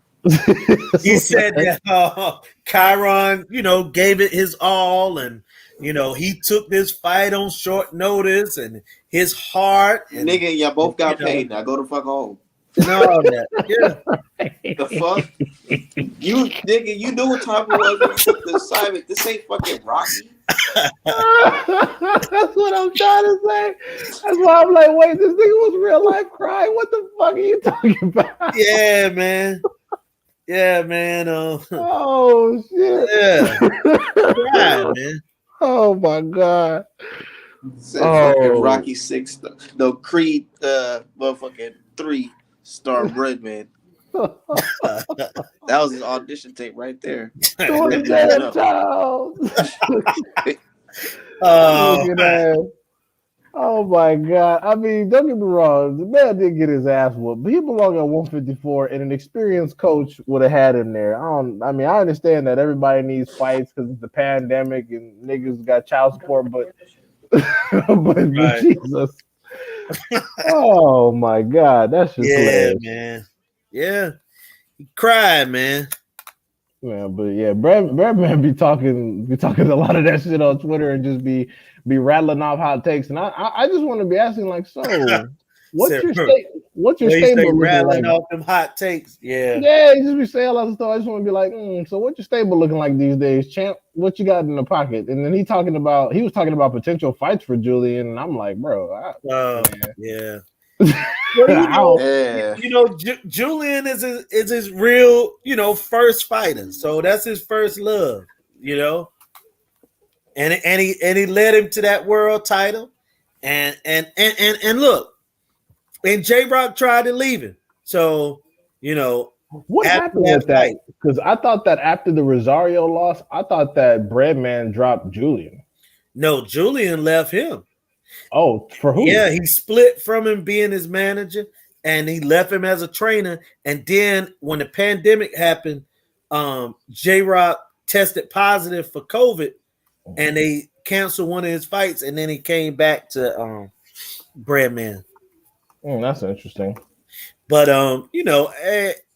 He said that Kyron, gave it his all, and he took this fight on short notice, and his heart. And, nigga, y'all both got paid. Now go the fuck home. No, yeah. The fuck? You nigga, you knew what time it was when you took the assignment. This ain't fucking Rocky. That's what I'm trying to say. That's why I'm like, wait, this nigga was real life crying. What the fuck are you talking about? Yeah, man. Yeah, man. Oh shit. Yeah. Yeah, man. Oh my god. Said fucking Rocky 6, no Creed, motherfucking 3-star Breadman. That was his audition tape right there. Oh my god. I mean, don't get me wrong. The man did get his ass whooped, but he belonged at 154, and an experienced coach would have had him there. I understand that everybody needs fights because it's the pandemic and niggas got child support, but but Jesus. Oh my god, that's just hilarious. Man. Yeah. He cried, man. Man, but yeah, Brad be talking a lot of that shit on Twitter and just be rattling off hot takes. And I just want to be asking, like, so what's your stable rattling like? off them hot takes? Yeah. Yeah, he just be saying a lot of stuff. I just want to be like, so what's your stable looking like these days, champ? What you got in the pocket? And then he was talking about potential fights for Julian, and I'm like, bro, yeah. Well, Julian is his real, first fighter. So that's his first love, and he led him to that world title, and look, and J-Rock tried to leave him. So, what happened with that? Because I thought that after the Rosario loss, I thought that Breadman dropped Julian. No, Julian left him. Oh, for who? Yeah, he split from him being his manager, and he left him as a trainer. And then when the pandemic happened, J-Rock tested positive for COVID, and they canceled one of his fights, and then he came back to Breadman. That's interesting. But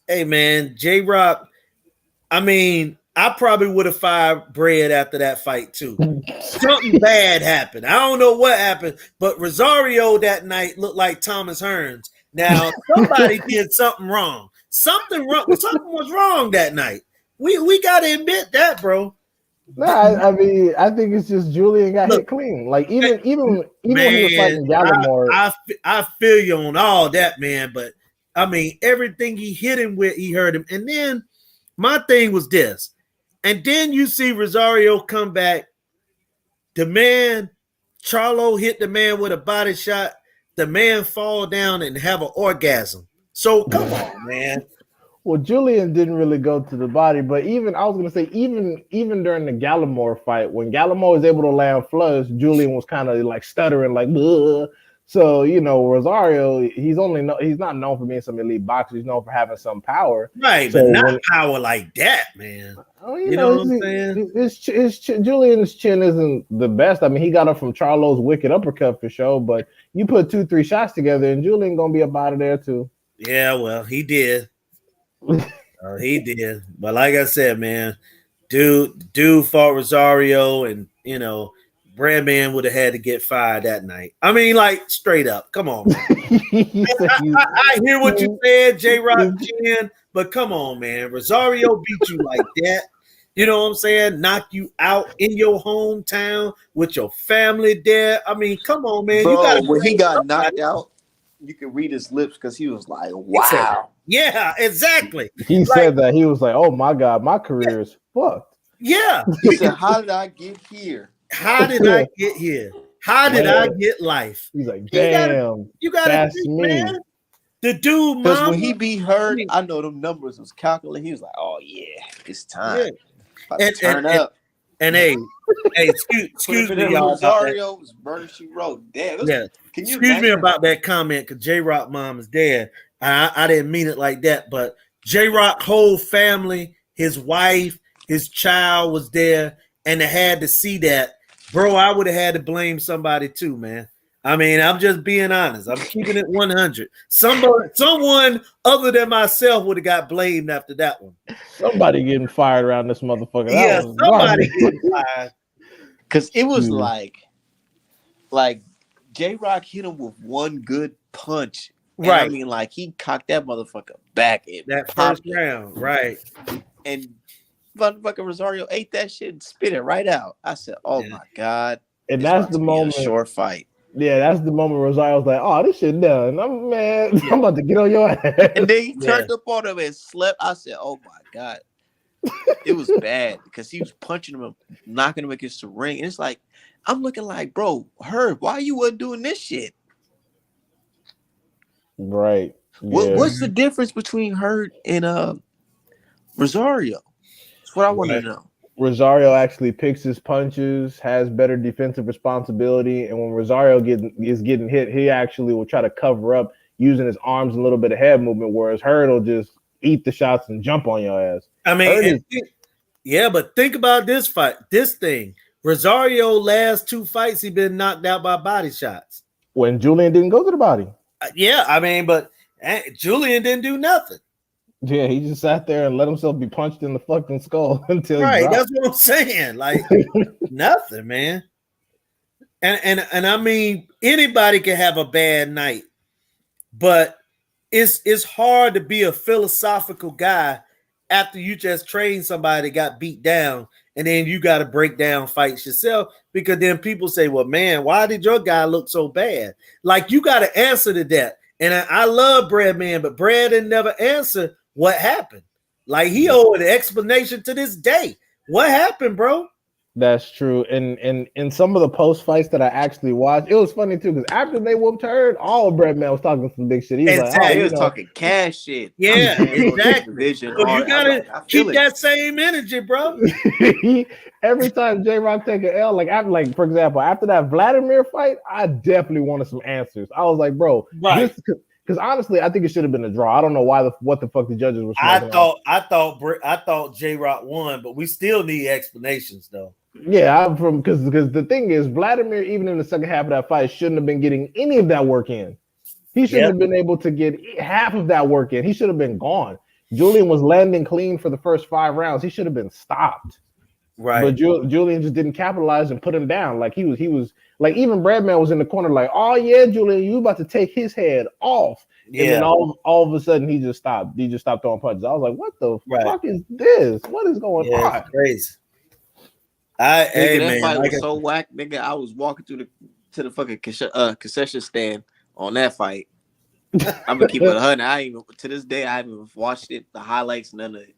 hey man, J-Rock, I mean, I probably would have fired Bread after that fight too. Something bad happened. I don't know what happened, but Rosario that night looked like Thomas Hearns. Now somebody did something wrong. Something was wrong that night. We gotta admit that, bro. I mean, I think it's just Julian got hit clean. Like even man, when he was fighting Gallimore, I feel you on all that, man. But I mean, everything he hit him with, he hurt him. And then my thing was this. And then you see Rosario come back. The man, Charlo hit the man with a body shot. The man fall down and have an orgasm. So come on, man. Well, Julian didn't really go to the body, but even during the Gallimore fight, when Gallimore was able to land flush, Julian was kind of like stuttering, like, ugh. So, Rosario, he's not known for being some elite boxer. He's known for having some power. Right, so but not power like that, man. You know what I'm saying? Julian's chin isn't the best. I mean, he got up from Charlo's wicked uppercut for sure, but you put 2-3 shots together and Julian going to be up out of there too. Yeah, well, he did. He did. But like I said, man, dude fought Rosario, and, Breadman would have had to get fired that night. I mean, like, straight up. Come on. I hear what you said, J-Rock, but come on, man. Rosario beat you like that. You know what I'm saying? Knock you out in your hometown with your family there. I mean, come on, man. You Bro, gotta when he blame got knocked somebody. out, you could read his lips because he was like, He said, wow. yeah, exactly. He Like, said that he was like, "Oh my god, my career is fucked." yeah. He said, how did I get here? How did I get here? How did I Man, get life? he's like, You gotta, "Damn, you gotta that's think, me." man. The dude, Because mama. when he be I hurt, mean, I know them numbers was calculated. He was like, oh, yeah, it's yeah. time. About to And and turn and, up. and hey, Put excuse him in me, there with y'all, about that. Rosario. It was Murder, She Wrote. Damn. Yeah. Can you Excuse me imagine? about that comment because J Rock mom is dead. I didn't mean it like that, but J Rock whole family, his wife, his child was there, and they had to see that. Bro, I would have had to blame somebody too, man. I mean, I'm just being honest. I'm keeping it 100. Someone other than myself would have got blamed after that one. Somebody getting fired around this motherfucker. That Yeah, was somebody garbage. getting fired. Because it was Dude. like J-Rock hit him with one good punch. And Right. I mean, like, he cocked that motherfucker back and That popped first it. round, right. And motherfucker Rosario ate that shit and spit it right out. I said, oh, Yeah. my God. And It's that's about the to be a moment. short fight. Yeah, that's the moment Rosario was like, "Oh, this shit done. I'm mad. I'm about to get on your ass." And then he Yeah. turned up on him and slept. I said, oh, my God. It was bad because he was punching him, knocking him against the ring. And it's like, I'm looking like, bro, Herb, why you wasn't doing this shit? Right. Yeah. What's the difference between Herb and Rosario? That's what I want to Right. know. Rosario actually picks his punches, has better defensive responsibility, and when Rosario is getting hit, he actually will try to cover up using his arms and a little bit of head movement, whereas Hurd will just eat the shots and jump on your ass. I mean, yeah, but think about this fight, this thing. Rosario last two fights, he been knocked out by body shots. When Julian didn't go to the body. Yeah, I mean, but Julian didn't do nothing. Yeah, he just sat there and let himself be punched in the fucking skull until he dropped. That's what I'm saying. Like nothing, man. And I mean, anybody can have a bad night, but it's hard to be a philosophical guy after you just trained somebody that got beat down, and then you got to break down fights yourself because then people say, well, man, why did your guy look so bad? Like you got to answer to that. And I love Brad Man, but Brad didn't never answer what happened. Like he owed an explanation to this day. What happened, bro? That's true. And in some of the post fights that I actually watched, it was funny too because after they whooped Hurd, all Brad Man was talking some big shit. He was like, he was talking cash shit. Yeah, exactly. So you gotta keep that same energy, bro. Every time J Rock take an L, like for example, after that Vladimir fight, I definitely wanted some answers. I was like, bro, because honestly, I think it should have been a draw. I don't know what the fuck the judges were. I thought J Rock won, but we still need explanations though. Yeah, because the thing is, Vladimir, even in the second half of that fight, shouldn't have been getting any of that work in. He shouldn't have been able to get half of that work in. He should have been gone. Julian was landing clean for the first 5 rounds. He should have been stopped. Right. But Julian just didn't capitalize and put him down. Like he was like even Bradman was in the corner, like, oh yeah, Julian, you about to take his head off. Yeah. And then all of a sudden he just stopped. He just stopped throwing punches. I was like, what the fuck is this? What is going on? It's crazy. That fight was so whack, nigga. I was walking to the fucking concession stand on that fight. I'm gonna keep it 100. To this day I haven't watched it, the highlights, none of it.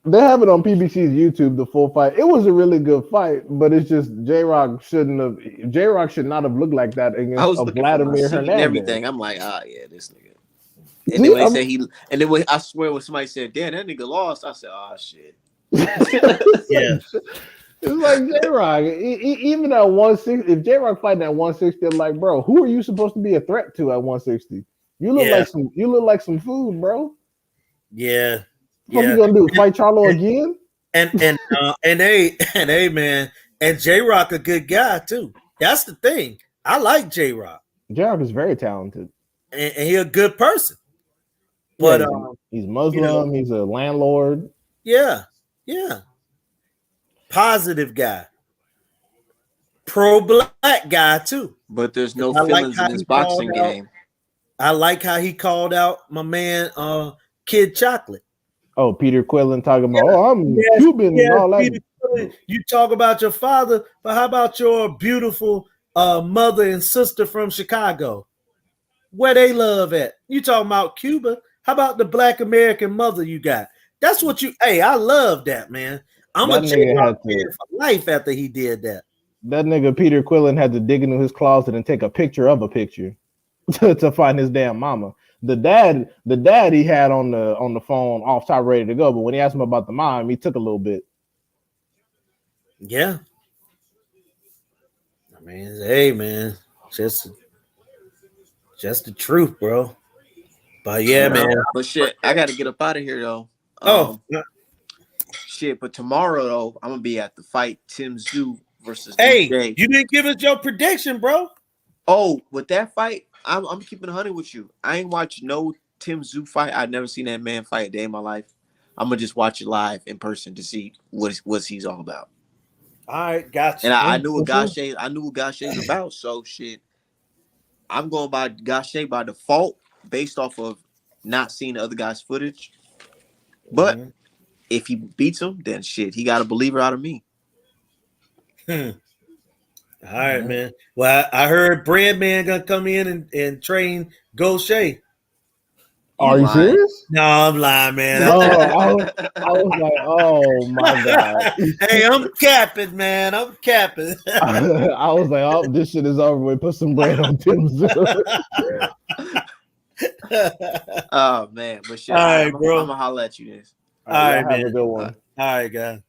They have it on PBC's YouTube, the full fight. It was a really good fight, but it's just J-Rock should not have looked like that against Vladimir Hernandez. And everything. I'm like, yeah, this nigga. And then when they said I swear when somebody said, damn, that nigga lost, I said, oh shit. Yeah. It's like J-Rock, even at 160, if J-Rock fighting at 160, I'm like, bro, who are you supposed to be a threat to at 160? You look like some food, bro. Yeah. What you gonna do? Fight Charlo again? And hey, man, and J-Rock a good guy too. That's the thing. I like J-Rock. J-Rock is very talented, and he a good person. But he's Muslim. He's a landlord. Yeah. Positive guy, pro-black guy too. But there's no feelings in his boxing game. I like how he called out my man, Kid Chocolate. Oh, Peter Quillen talking about, I'm Yes, Cuban and all that. Peter Quillen, you talk about your father, but how about your beautiful mother and sister from Chicago? Where they love at? You talking about Cuba? How about the Black American mother you got? That's what you. Hey, I love that, man. I'm a That nigga J-Rock had to. fan for life after he did that. That nigga Peter Quillen had to dig into his closet and take a picture of a picture to find his damn mama. The dad he had on the phone off top ready to go, but when he asked him about the mom, he took a little bit. Yeah. I mean, hey, man, just the truth, bro. But yeah, man. But shit, I got to get up out of here though. Oh, Shit, but tomorrow though, I'm gonna be at the fight Tim Tszyu versus hey, DJ. you didn't give us your prediction, bro. Oh, with that fight, I'm keeping 100 with you. I ain't watched no Tim Tszyu fight. I've never seen that man fight a day in my life. I'm gonna just watch it live in person to see what he's all about. All right, gotcha. And I knew what Gaucher's about. So shit, I'm going by Gaucher by default based off of not seeing the other guy's footage. But if he beats him, then shit, he got a believer out of me. All right, man. Well, I heard Breadman gonna come in and train Gaucher. Are you serious? No, I'm lying, man. No, I was like, oh my god. Hey, I'm capping, man. I'm capping. I was like, oh, this shit is over with. Put some bread on Tim Tszyu. Oh man, but shit, All right, I'm bro. gonna holler at you this. All right, man. have a good one. All right, guys.